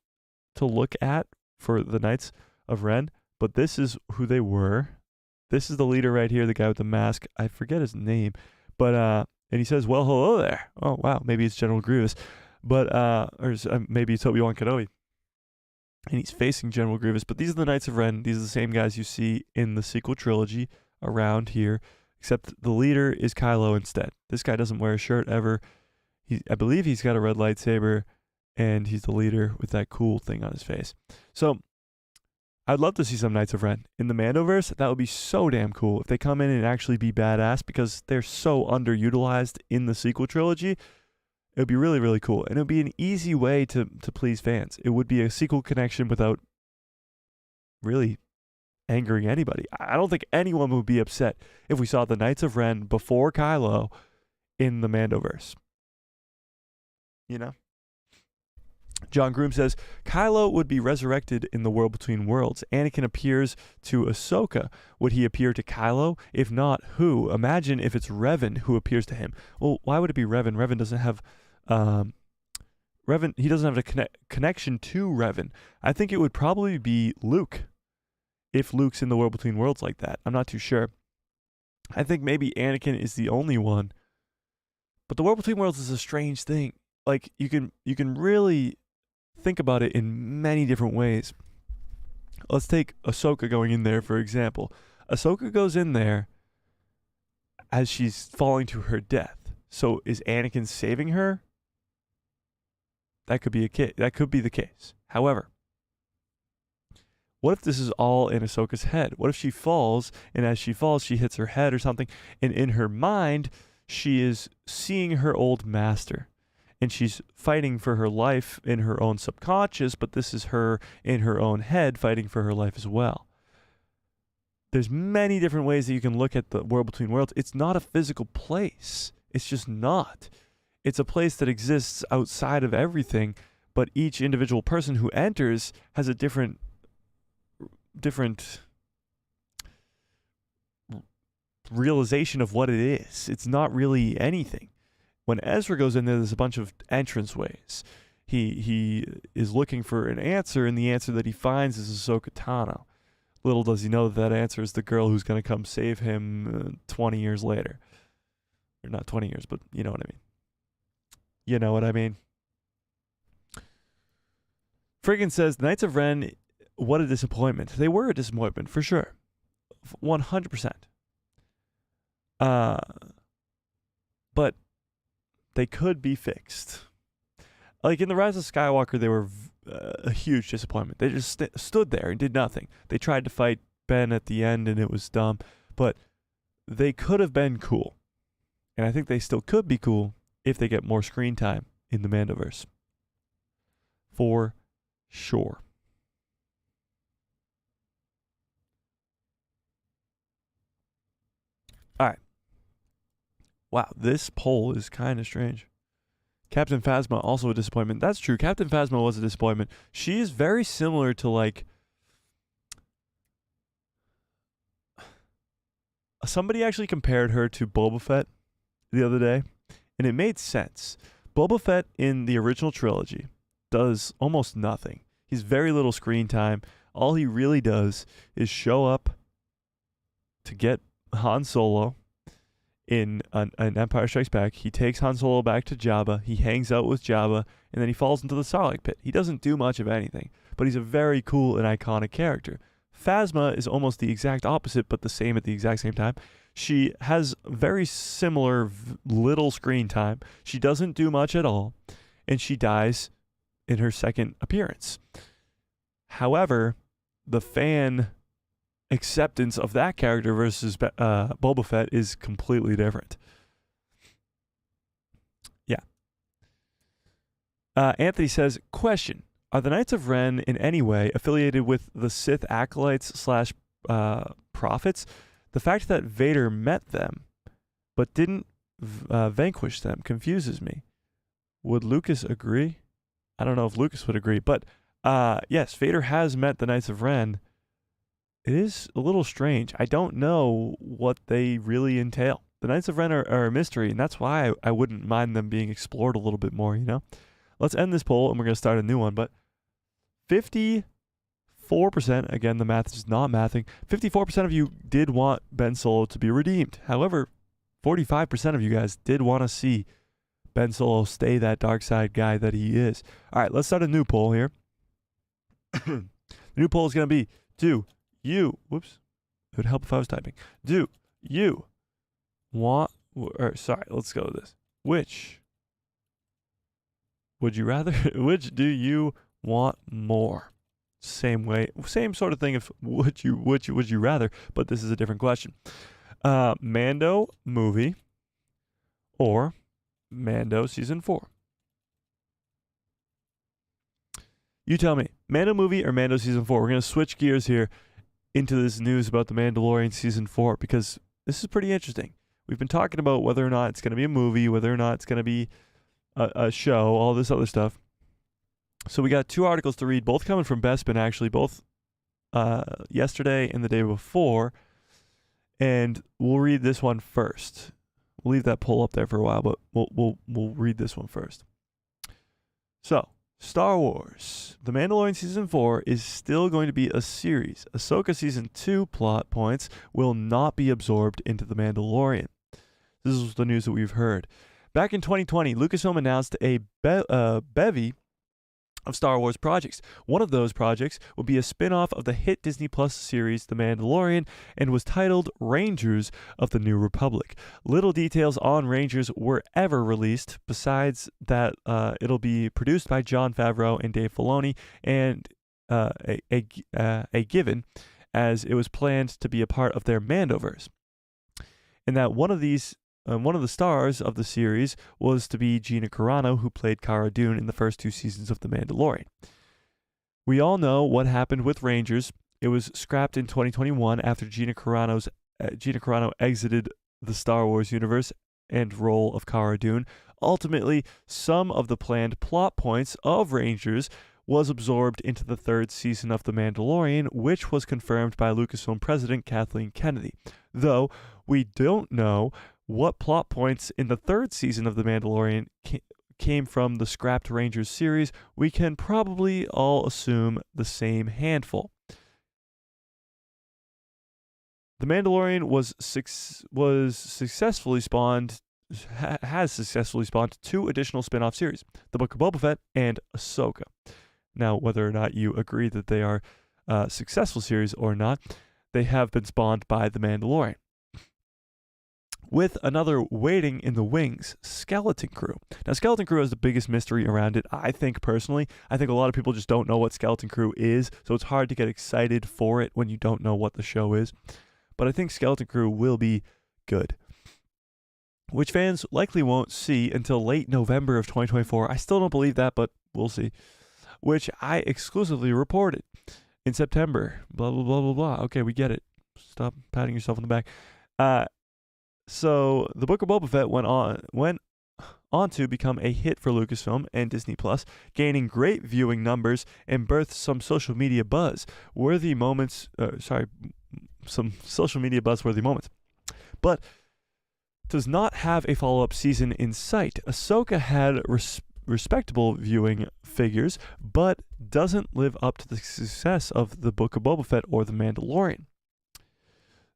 to look at for the Knights of Ren, but this is who they were. This is the leader right here, the guy with the mask. I forget his name, but and he says, "Well, hello there." Oh wow, maybe it's General Grievous, but or maybe it's Obi-Wan Kenobi, and he's facing General Grievous. But these are the Knights of Ren. These are the same guys you see in the sequel trilogy around here, except the leader is Kylo instead. This guy doesn't wear a shirt ever. I believe he's got a red lightsaber, and he's the leader with that cool thing on his face. So I'd love to see some Knights of Ren in the Mandoverse. That would be so damn cool if they come in and actually be badass, because they're so underutilized in the sequel trilogy. It would be really, really cool. And it would be an easy way to please fans. It would be a sequel connection without really angering anybody. I don't think anyone would be upset if we saw the Knights of Ren before Kylo in the Mandoverse. You know? John Groom says, Kylo would be resurrected in the World Between Worlds. Anakin appears to Ahsoka. Would he appear to Kylo? If not, who? Imagine if it's Revan who appears to him. Well, why would it be Revan? Revan doesn't have he doesn't have a connection to Revan. I think it would probably be Luke, if Luke's in the World Between Worlds like that. I'm not too sure. I think maybe Anakin is the only one. But the World Between Worlds is a strange thing. Like, you can really think about it in many different ways. Let's take Ahsoka going in there, for example. Ahsoka goes in there as she's falling to her death. So is Anakin saving her? That could be the case. However, what if this is all in Ahsoka's head? What if she falls, and as she falls, she hits her head or something, and in her mind, she is seeing her old master, and she's fighting for her life in her own subconscious, but this is her in her own head fighting for her life as well. There's many different ways that you can look at the World Between Worlds. It's not a physical place. It's just not. It's a place that exists outside of everything, but each individual person who enters has a different realization of what it is. It's not really anything. When Ezra goes in there, there's a bunch of entranceways. He is looking for an answer, and the answer that he finds is Ahsoka Tano. Little does he know that answer is the girl who's going to come save him 20 years later. Or not 20 years, but you know what I mean. You know what I mean. Friggin says, Knights of Ren, what a disappointment. They were a disappointment, for sure. 100%. But they could be fixed. Like in The Rise of Skywalker, they were a huge disappointment. They just stood there and did nothing. They tried to fight Ben at the end, and it was dumb. But they could have been cool. And I think they still could be cool if they get more screen time in the Mandoverse. For sure. Wow, this poll is kind of strange. Captain Phasma, also a disappointment. That's true. Captain Phasma was a disappointment. She is very similar to, like, somebody actually compared her to Boba Fett the other day, and it made sense. Boba Fett in the original trilogy does almost nothing. He's very little screen time. All he really does is show up to get Han Solo in an Empire Strikes Back. He takes Han Solo back to Jabba. He hangs out with Jabba, and then he falls into the Sarlacc pit. He doesn't do much of anything, but he's a very cool and iconic character. Phasma is almost the exact opposite, but the same at the exact same time. She has very similar little screen time. She doesn't do much at all, and she dies in her second appearance. However, the fan acceptance of that character versus Boba Fett is completely different. Yeah. Anthony says, question, are the Knights of Ren in any way affiliated with the Sith acolytes / prophets? The fact that Vader met them but didn't vanquish them confuses me. Would Lucas agree? I don't know if Lucas would agree, but yes, Vader has met the Knights of Ren. It is a little strange. I don't know what they really entail. The Knights of Ren are a mystery, and that's why I wouldn't mind them being explored a little bit more, you know? Let's end this poll, and we're going to start a new one, but 54%, again, the math is not mathing, 54% of you did want Ben Solo to be redeemed. However, 45% of you guys did want to see Ben Solo stay that dark side guy that he is. All right, let's start a new poll here. The new poll is going to be, whoops, it would help if I was typing. Do you want, let's go with this. Which would you rather, which do you want more? Same sort of thing of would you rather, but this is a different question. Mando movie or Mando season 4? You tell me, Mando movie or Mando season 4? We're going to switch gears here into this news about The Mandalorian season 4 because this is pretty interesting. We've been talking about whether or not it's going to be a movie, whether or not it's going to be a show, all this other stuff. So we got 2 articles to read, both coming from Bespin, actually, both yesterday and the day before. And we'll read this one first. We'll leave that poll up there for a while, but we'll read this one first. So, Star Wars. The Mandalorian Season 4 is still going to be a series. Ahsoka Season 2 plot points will not be absorbed into The Mandalorian. This is the news that we've heard. Back in 2020, Lucasfilm announced a bevy of Star Wars projects. One of those projects would be a spin-off of the hit Disney Plus series The Mandalorian and was titled Rangers of the New Republic. Little details on Rangers were ever released, besides that it'll be produced by Jon Favreau and Dave Filoni, and a given, as it was planned to be a part of their Mandoverse. And that one of the stars of the series was to be Gina Carano, who played Cara Dune in the first 2 seasons of The Mandalorian. We all know what happened with Rangers. It was scrapped in 2021 after Gina Carano exited the Star Wars universe and role of Cara Dune. Ultimately, some of the planned plot points of Rangers was absorbed into the 3rd season of The Mandalorian, which was confirmed by Lucasfilm president Kathleen Kennedy. Though we don't know what plot points in the 3rd season of The Mandalorian came from the scrapped Rangers series, we can probably all assume the same handful. The Mandalorian has successfully spawned 2 additional spin-off series, The Book of Boba Fett and Ahsoka. Now, whether or not you agree that they are successful series or not, they have been spawned by The Mandalorian. With another waiting in the wings, Skeleton Crew. Now, Skeleton Crew has the biggest mystery around it, I think, personally. I think a lot of people just don't know what Skeleton Crew is, so it's hard to get excited for it when you don't know what the show is. But I think Skeleton Crew will be good, which fans likely won't see until late November of 2024. I still don't believe that, but we'll see. Which I exclusively reported in September. Blah, blah, blah, blah, blah. Okay, we get it. Stop patting yourself on the back. So the Book of Boba Fett went on to become a hit for Lucasfilm and Disney Plus, gaining great viewing numbers and birthed some social media buzz-worthy moments. Some social media buzz-worthy moments, but does not have a follow-up season in sight. Ahsoka had respectable viewing figures, but doesn't live up to the success of the Book of Boba Fett or The Mandalorian.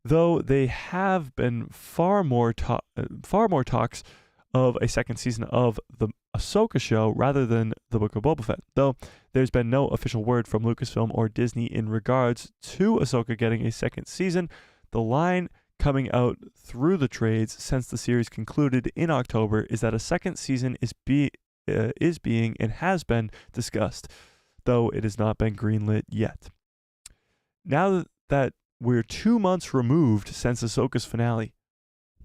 Though they have been far more talks of a second season of the Ahsoka show rather than the Book of Boba Fett. Though there's been no official word from Lucasfilm or Disney in regards to Ahsoka getting a second season, the line coming out through the trades since the series concluded in October is that a second season is being and has been discussed, though it has not been greenlit yet. Now that we're 2 months removed since Ahsoka's finale.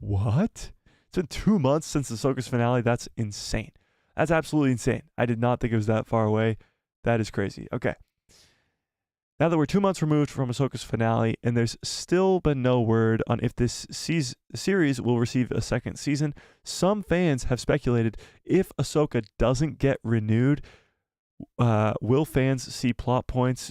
What? It's been 2 months since Ahsoka's finale? That's insane. That's absolutely insane. I did not think it was that far away. That is crazy. Okay. Now that we're 2 months removed from Ahsoka's finale, and there's still been no word on if this series will receive a second season, some fans have speculated if Ahsoka doesn't get renewed, will fans see plot points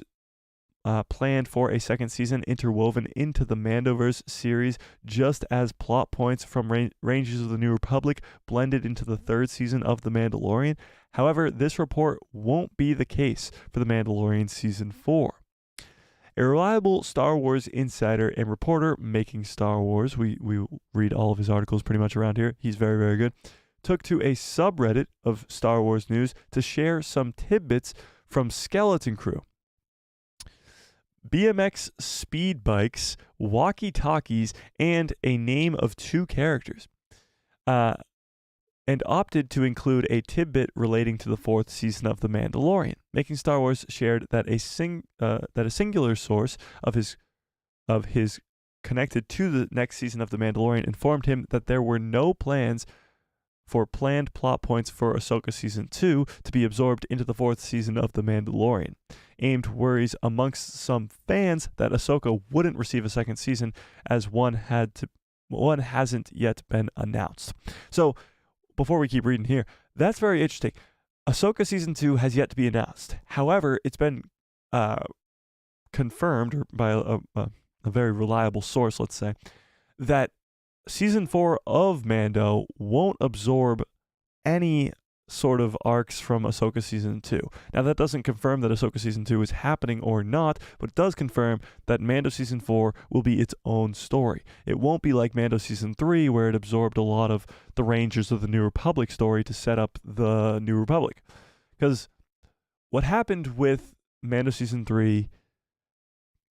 planned for a second season interwoven into the Mandoverse series, just as plot points from Rangers of the New Republic blended into the third season of The Mandalorian. However, this report won't be the case for The Mandalorian Season 4. A reliable Star Wars insider and reporter making Star Wars, we read all of his articles pretty much around here, he's very, very good, took to a subreddit of Star Wars news to share some tidbits from Skeleton Crew. BMX speed bikes, walkie-talkies, and a name of 2 characters, and opted to include a tidbit relating to the 4th season of The Mandalorian. Making Star Wars shared that a singular source of his connected to the next season of The Mandalorian informed him that there were no plans for planned plot points for Ahsoka Season 2 to be absorbed into the 4th season of The Mandalorian. Aimed worries amongst some fans that Ahsoka wouldn't receive a second season as one hasn't yet been announced. So, before we keep reading here, that's very interesting. Ahsoka Season 2 has yet to be announced. However, it's been confirmed by a very reliable source, let's say, that Season 4 of Mando won't absorb any sort of arcs from Ahsoka Season 2. Now, that doesn't confirm that Ahsoka Season 2 is happening or not, but it does confirm that Mando Season 4 will be its own story. It won't be like Mando Season 3, where it absorbed a lot of the Rangers of the New Republic story to set up the New Republic. Because what happened with Mando Season 3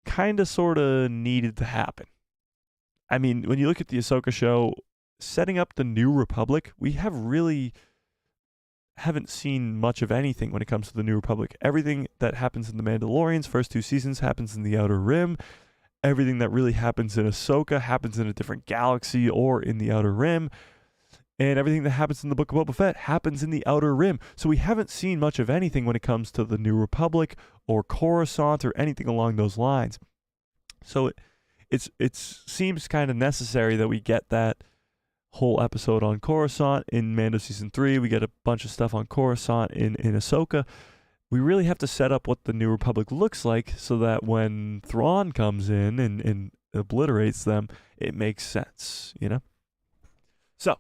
kind of sort of needed to happen. I mean, when you look at the Ahsoka show, setting up the New Republic, we haven't seen much of anything when it comes to the New Republic. Everything that happens in The Mandalorian's first 2 seasons happens in the Outer Rim. Everything that really happens in Ahsoka happens in a different galaxy or in the Outer Rim. And everything that happens in the Book of Boba Fett happens in the Outer Rim. So we haven't seen much of anything when it comes to the New Republic or Coruscant or anything along those lines. So it seems kind of necessary that we get that whole episode on Coruscant in Mando Season 3. We get a bunch of stuff on Coruscant in Ahsoka. We really have to set up what the New Republic looks like so that when Thrawn comes in and obliterates them, it makes sense, you know? So,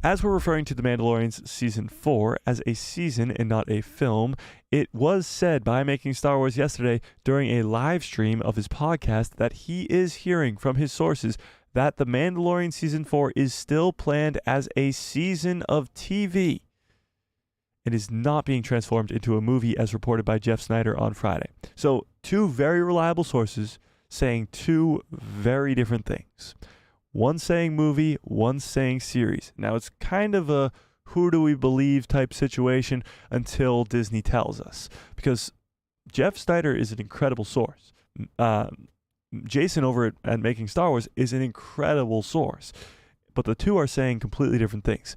as we're referring to The Mandalorian's Season 4 as a season and not a film, it was said by Making Star Wars yesterday during a live stream of his podcast that he is hearing from his sources that The Mandalorian Season 4 is still planned as a season of TV and is not being transformed into a movie as reported by Jeff Snyder on Friday. So, 2 very reliable sources saying 2 very different things. One saying movie, one saying series. Now, it's kind of a who do we believe type situation until Disney tells us, because Jeff Snyder is an incredible source. Jason over at Making Star Wars is an incredible source, but the 2 are saying completely different things.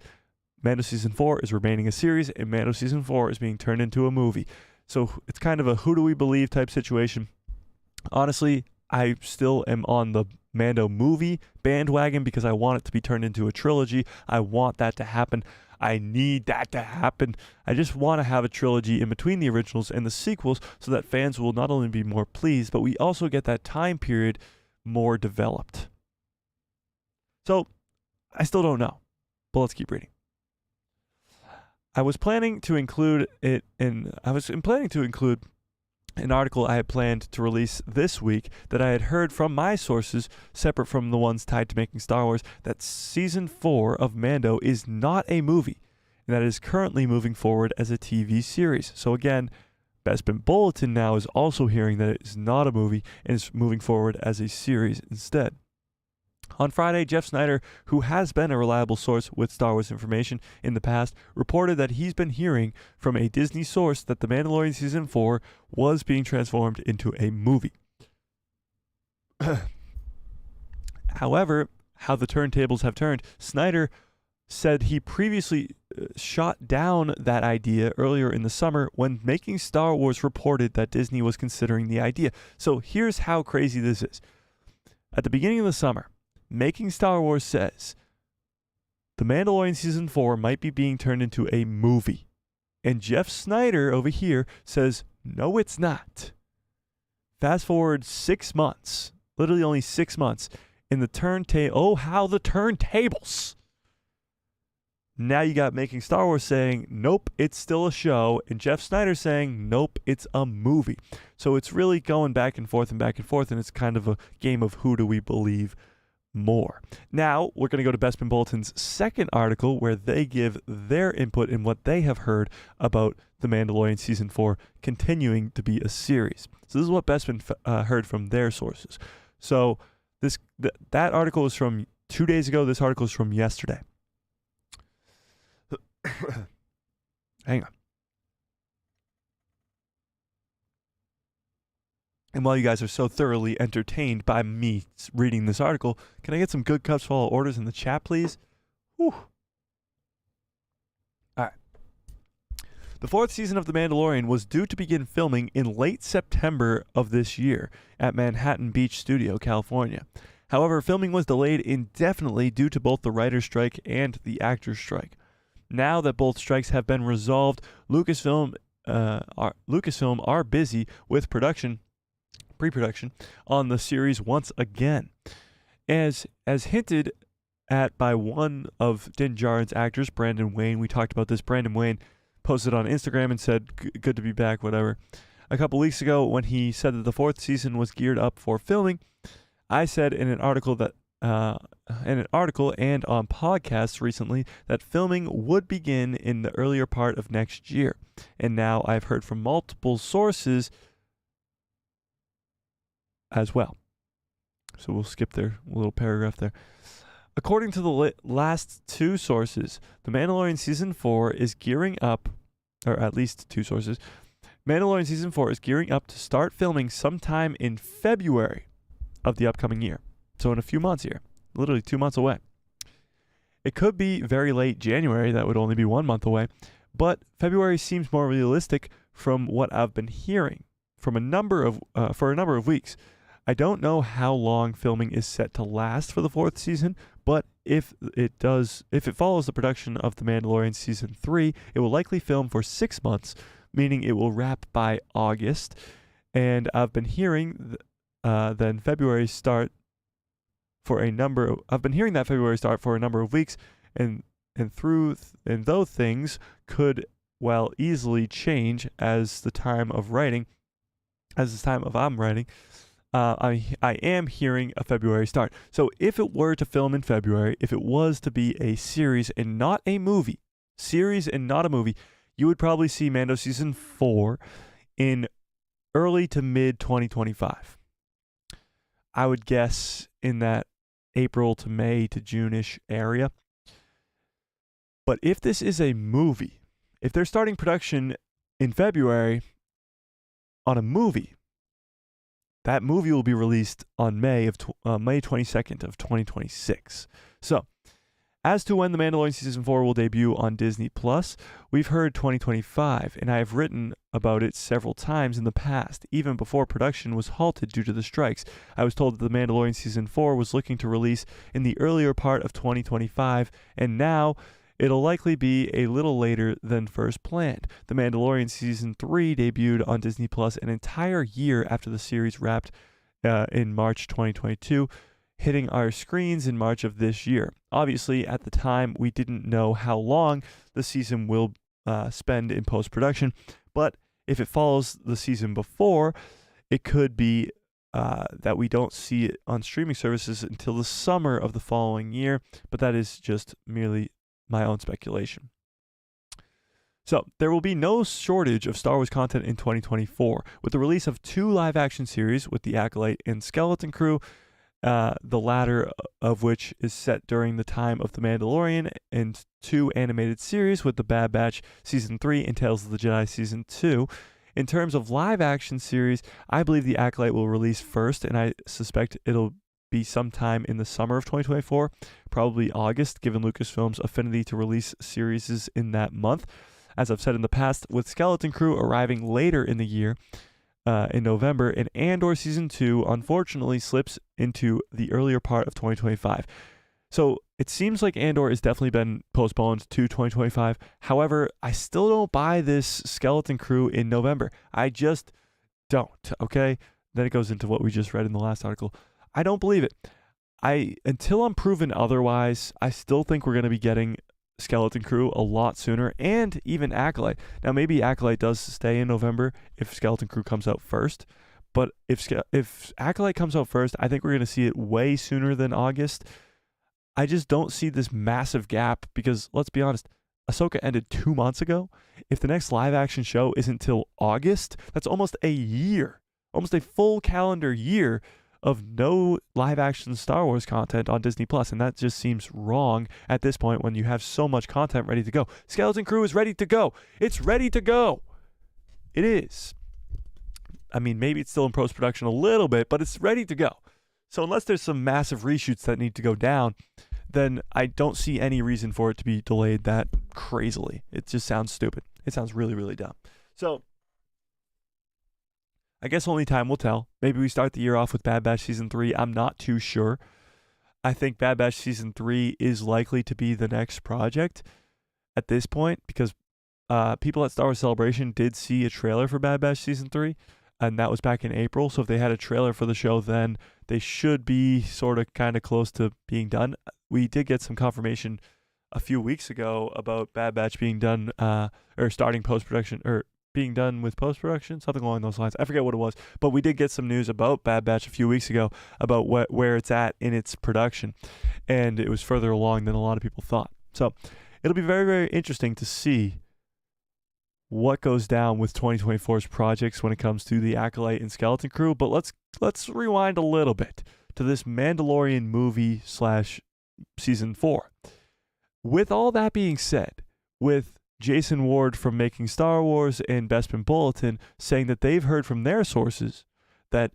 Mando Season 4 is remaining a series, and Mando Season 4 is being turned into a movie. So it's kind of a who do we believe type situation. Honestly, I still am on the Mando movie bandwagon because I want it to be turned into a trilogy. I want that to happen. I need that to happen. I just want to have a trilogy in between the originals and the sequels so that fans will not only be more pleased, but we also get that time period more developed. So, I still don't know, but let's keep reading. I was planning to include an article I had planned to release this week that I had heard from my sources, separate from the ones tied to making Star Wars, that Season 4 of Mando is not a movie, and that it is currently moving forward as a TV series. So again, Bespin Bulletin now is also hearing that it is not a movie and is moving forward as a series instead. On Friday, Jeff Snyder, who has been a reliable source with Star Wars information in the past, reported that he's been hearing from a Disney source that The Mandalorian Season 4 was being transformed into a movie. However, how the turntables have turned, Snyder said he previously shot down that idea earlier in the summer when Making Star Wars reported that Disney was considering the idea. So here's how crazy this is. At the beginning of the summer, Making Star Wars says The Mandalorian Season 4 might be being turned into a movie. And Jeff Snyder over here says, no, it's not. Fast forward 6 months, literally only 6 months, in the how the turntables. Now you got Making Star Wars saying, nope, it's still a show, and Jeff Snyder saying, nope, it's a movie. So it's really going back and forth, and it's kind of a game of who do we believe more. Now, we're going to go to Bespin Bulletin's second article where they give their input in what they have heard about The Mandalorian Season 4 continuing to be a series. So this is what Bespin heard from their sources. So that article is from 2 days ago. This article is from yesterday. Hang on. And while you guys are so thoroughly entertained by me reading this article, can I get some good cups full of orders in the chat, please? Whew. All right. The 4th season of The Mandalorian was due to begin filming in late September of this year at Manhattan Beach Studio, California. However, filming was delayed indefinitely due to both the writer's strike and the actor's strike. Now that both strikes have been resolved, Lucasfilm are busy with pre-production on the series once again. As hinted at by one of Din Djarin's actors, Brandon Wayne, we talked about this. Brandon Wayne posted on Instagram and said, good to be back, whatever. A couple weeks ago when he said that the 4th season was geared up for filming, I said in an article and on podcasts recently that filming would begin in the earlier part of next year. And now I've heard from multiple sources as well. So we'll skip their little paragraph there. According to the last two sources, The Mandalorian Season 4 is gearing up, or at least two sources, Mandalorian Season 4 is gearing up to start filming sometime in February of the upcoming year. So in a few months here, literally 2 months away. It could be very late January, that would only be 1 month away, but February seems more realistic from what I've been hearing from for a number of weeks. I don't know how long filming is set to last for the 4th season, but if it follows the production of The Mandalorian Season 3, it will likely film for 6 months, meaning it will wrap by August. And I've been hearing then February start for a number of, I've been hearing that February start for a number of weeks, and though things could easily change as the time of I'm writing, I am hearing a February start. So if it were to film in February, if it was to be a series and not a movie, you would probably see Mando Season 4 in early to mid 2025. I would guess in that April to May to June-ish area. But if this is a movie, if they're starting production in February on a movie, that movie will be released on May 22nd of 2026. So, As to when The Mandalorian Season 4 will debut on Disney+, we've heard 2025, and I have written about it several times in the past, even before production was halted due to the strikes. I was told that The Mandalorian Season 4 was looking to release in the earlier part of 2025, and now it'll likely be a little later than first planned. The Mandalorian Season 3 debuted on Disney+ an entire year after the series wrapped in March 2022, hitting our screens in March of this year. Obviously, at the time, we didn't know how long the season will spend in post-production, but if it follows the season before, it could be that we don't see it on streaming services until the summer of the following year, but that is just merely my own speculation. So, there will be no shortage of Star Wars content in 2024, with the release of 2 live-action series with The Acolyte and Skeleton Crew, the latter of which is set during the time of The Mandalorian, and 2 animated series with The Bad Batch Season 3 and Tales of the Jedi Season 2. In terms of live-action series, I believe The Acolyte will release first, and I suspect it'll be sometime in the summer of 2024, probably August, given Lucasfilm's affinity to release series in that month. As I've said in the past, with Skeleton Crew arriving later in the year, in November, and Andor Season 2 unfortunately slips into the earlier part of 2025. So it seems like Andor has definitely been postponed to 2025. However, I still don't buy this Skeleton Crew in November. I just don't, okay? Then it goes into what we just read in the last article. I don't believe it. Until I'm proven otherwise, I still think we're going to be getting Skeleton Crew a lot sooner, and even Acolyte. Now, maybe Acolyte does stay in November if Skeleton Crew comes out first, but if Acolyte comes out first, I think we're going to see it way sooner than August. I just don't see this massive gap because, let's be honest, Ahsoka ended 2 months ago. If the next live-action show isn't till August, that's almost a year, almost a full calendar year of no live-action Star Wars content on Disney+, and that just seems wrong at this point when you have so much content ready to go. Skeleton Crew is ready to go. It's ready to go. It is. I mean, maybe it's still in post-production a little bit, but it's ready to go. So unless there's some massive reshoots that need to go down, then I don't see any reason for it to be delayed that crazily. It just sounds stupid. It sounds really, really dumb. So I guess only time will tell. Maybe we start the year off with Bad Batch Season 3. I'm not too sure. I think Bad Batch Season 3 is likely to be the next project at this point because people at Star Wars Celebration did see a trailer for Bad Batch Season 3, and that was back in April. So if they had a trailer for the show then, they should be sort of kind of close to being done. We did get some confirmation a few weeks ago about Bad Batch being done or starting post-production or being done with post-production, something along those lines. I forget what it was, but we did get some news about Bad Batch a few weeks ago about where it's at in its production, and it was further along than a lot of people thought. So it'll be very, very interesting to see what goes down with 2024's projects when it comes to The Acolyte and Skeleton Crew. But let's rewind a little bit to this Mandalorian movie / Season 4. With all that being said, with Jason Ward from Making Star Wars and Bespin Bulletin saying that they've heard from their sources that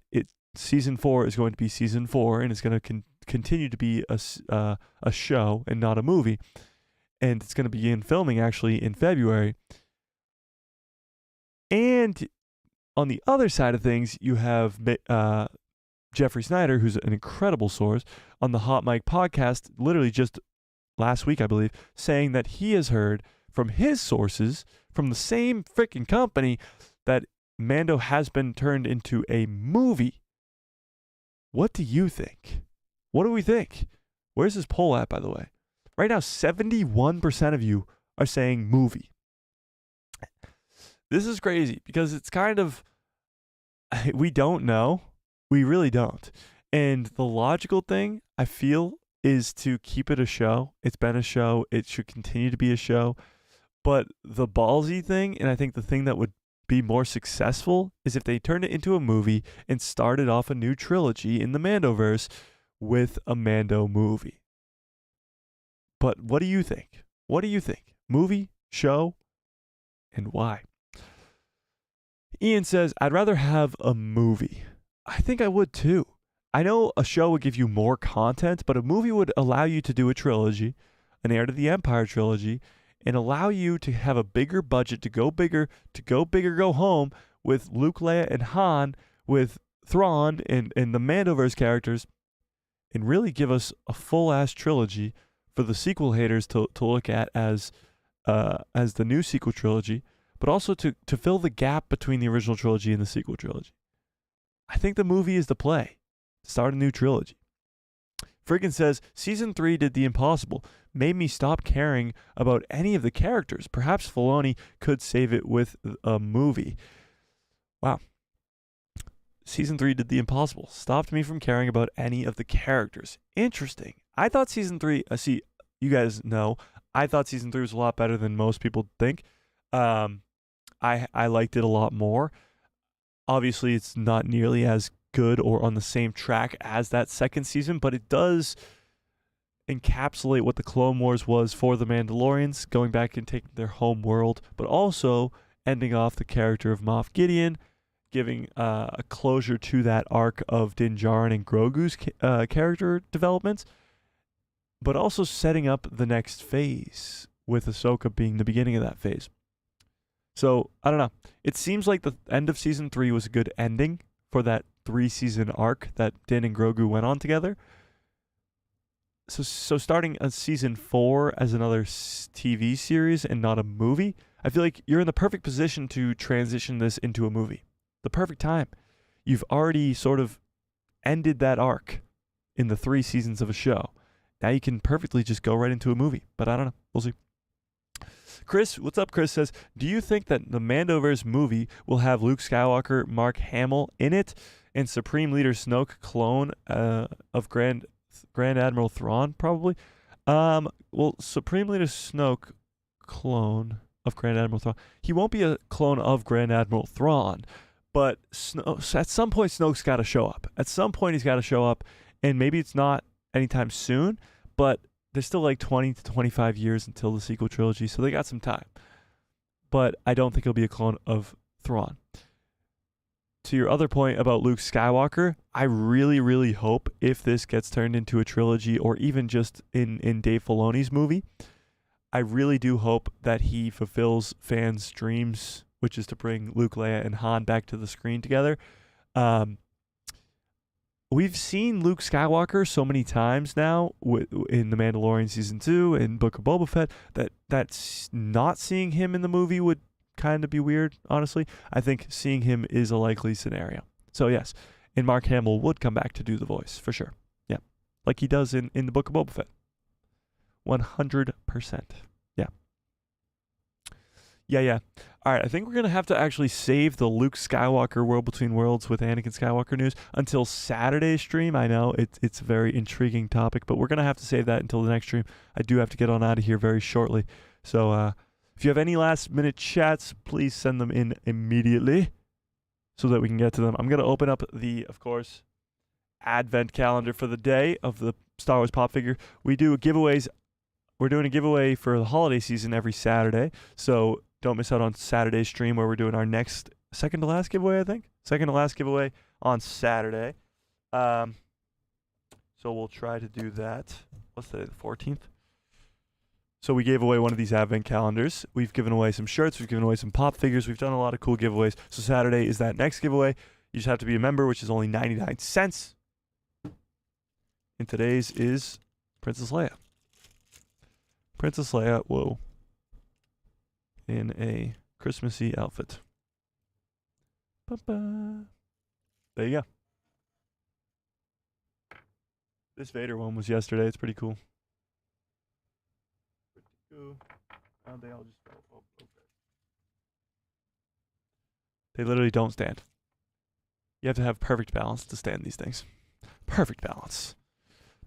Season 4 is going to be Season 4 and it's going to continue to be a show and not a movie, and it's going to begin filming actually in February. And on the other side of things, you have Jeffrey Snyder, who's an incredible source, on the Hot Mic podcast, literally just last week, I believe, saying that he has heard from his sources, from the same freaking company, that Mando has been turned into a movie. What do you think? What do we think? Where's this poll at, by the way? Right now, 71% of you are saying movie. This is crazy because it's kind of, we don't know. We really don't. And the logical thing, I feel, is to keep it a show. It's been a show. It should continue to be a show. But the ballsy thing, and I think the thing that would be more successful, is if they turned it into a movie and started off a new trilogy in the Mandoverse with a Mando movie. But what do you think? What do you think? Movie, show, and why? Ian says, I'd rather have a movie. I think I would too. I know a show would give you more content, but a movie would allow you to do a trilogy, an Heir to the Empire trilogy and allow you to have a bigger budget, to go bigger, go home with Luke, Leia, and Han, with Thrawn and the Mandoverse characters, and really give us a full-ass trilogy for the sequel haters to look at as the new sequel trilogy, but also to fill the gap between the original trilogy and the sequel trilogy. I think the movie is the play to start a new trilogy. Friggin says, Season 3 did the impossible, made me stop caring about any of the characters. Perhaps Filoni could save it with a movie. Wow. Season 3 did the impossible, stopped me from caring about any of the characters. Interesting. I thought Season 3, see, you guys know, I thought Season 3 was a lot better than most people think. I liked it a lot more. Obviously, it's not nearly as good or on the same track as that second season, but it does encapsulate what the Clone Wars was for the Mandalorians, going back and taking their home world, but also ending off the character of Moff Gideon, giving a closure to that arc of Din Djarin and Grogu's character developments, but also setting up the next phase, with Ahsoka being the beginning of that phase. So, I don't know. It seems like the end of Season 3 was a good ending for that 3-season arc that Din and Grogu went on together. So starting a Season 4 as another TV series and not a movie, I feel like you're in the perfect position to transition this into a movie. The perfect time. You've already sort of ended that arc in the 3 seasons of a show. Now you can perfectly just go right into a movie. But I don't know. We'll see. Chris, what's up? Chris says, do you think that the Mandoverse movie will have Luke Skywalker, Mark Hamill in it, and Supreme Leader Snoke clone of Grand Admiral Thrawn, probably? Well, Supreme Leader Snoke clone of Grand Admiral Thrawn. He won't be a clone of Grand Admiral Thrawn, but at some point Snoke's got to show up. At some point he's got to show up, and maybe it's not anytime soon, but there's still like 20 to 25 years until the sequel trilogy, so they got some time. But I don't think he'll be a clone of Thrawn. To your other point about Luke Skywalker, I really, really hope if this gets turned into a trilogy or even just in Dave Filoni's movie, I really do hope that he fulfills fans' dreams, which is to bring Luke, Leia, and Han back to the screen together. We've seen Luke Skywalker so many times now in The Mandalorian Season 2 and Book of Boba Fett that's not seeing him in the movie would kind of be weird, honestly. I think seeing him is a likely scenario. So yes, and Mark Hamill would come back to do the voice, for sure. Yeah, like he does in the Book of Boba Fett. 100%. Yeah. All right, I think we're going to have to actually save the Luke Skywalker World Between Worlds with Anakin Skywalker news until Saturday's stream. I know it's a very intriguing topic, but we're going to have to save that until the next stream. I do have to get on out of here very shortly. So if you have any last-minute chats, please send them in immediately so that we can get to them. I'm going to open up of course, advent calendar for the day of the Star Wars pop figure. We do giveaways. We're doing a giveaway for the holiday season every Saturday, so don't miss out on Saturday's stream where we're doing our next second to last giveaway, I think. Second to last giveaway on Saturday. So we'll try to do that. What's today, the 14th? So we gave away one of these advent calendars. We've given away some shirts. We've given away some pop figures. We've done a lot of cool giveaways. So Saturday is that next giveaway. You just have to be a member, which is only 99 cents. And today's is Princess Leia. Princess Leia, whoa, in a Christmassy outfit. Ba-ba. There you go. This Vader one was yesterday. It's pretty cool. They all just fell. Oh, okay. They literally don't stand. You have to have perfect balance to stand these things. Perfect balance.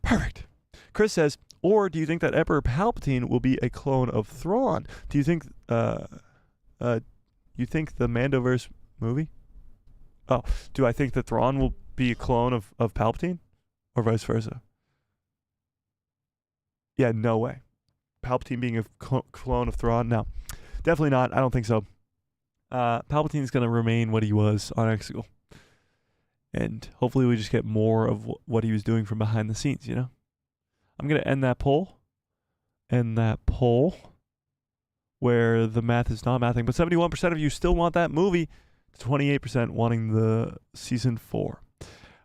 Perfect. Chris says, or do you think that Emperor Palpatine will be a clone of Thrawn? Do you think the Mandoverse movie? Oh, do I think that Thrawn will be a clone of Palpatine? Or vice versa? Yeah, no way. Palpatine being a clone of Thrawn? No. Definitely not. I don't think so. Palpatine's going to remain what he was on Exegol. And hopefully we just get more of what he was doing from behind the scenes, you know? I'm going to end that poll. in that poll where the math is not mathing, but 71% of you still want that movie, 28% wanting the season 4.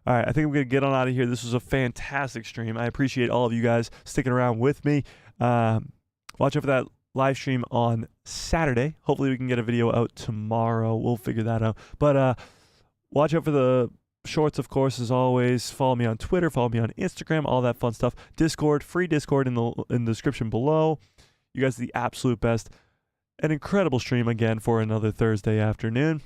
All right, I think I'm going to get on out of here. This was a fantastic stream. I appreciate all of you guys sticking around with me. Watch out for that live stream on Saturday. Hopefully we can get a video out tomorrow. We'll figure that out. But watch out for the shorts, of course, as always. Follow me on Twitter. Follow me on Instagram. All that fun stuff. Discord, free Discord in the description below. You guys are the absolute best. An incredible stream again for another Thursday afternoon.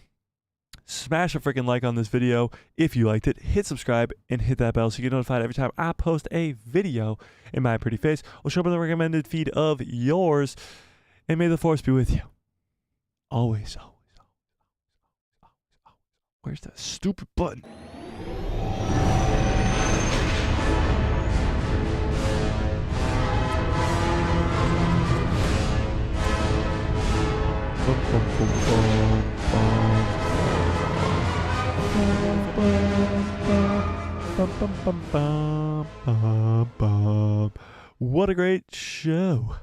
Smash a freaking like on this video if you liked it. Hit subscribe and hit that bell so you get notified every time I post a video in my pretty face. We'll show up in the recommended feed of yours. And may the force be with you. Always, always, always, always, always. Where's that stupid button? What a great show.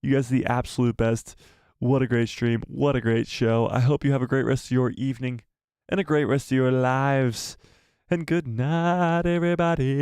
You guys are the absolute best. What a great stream. What a great show. I hope you have a great rest of your evening and a great rest of your lives. And good night, everybody.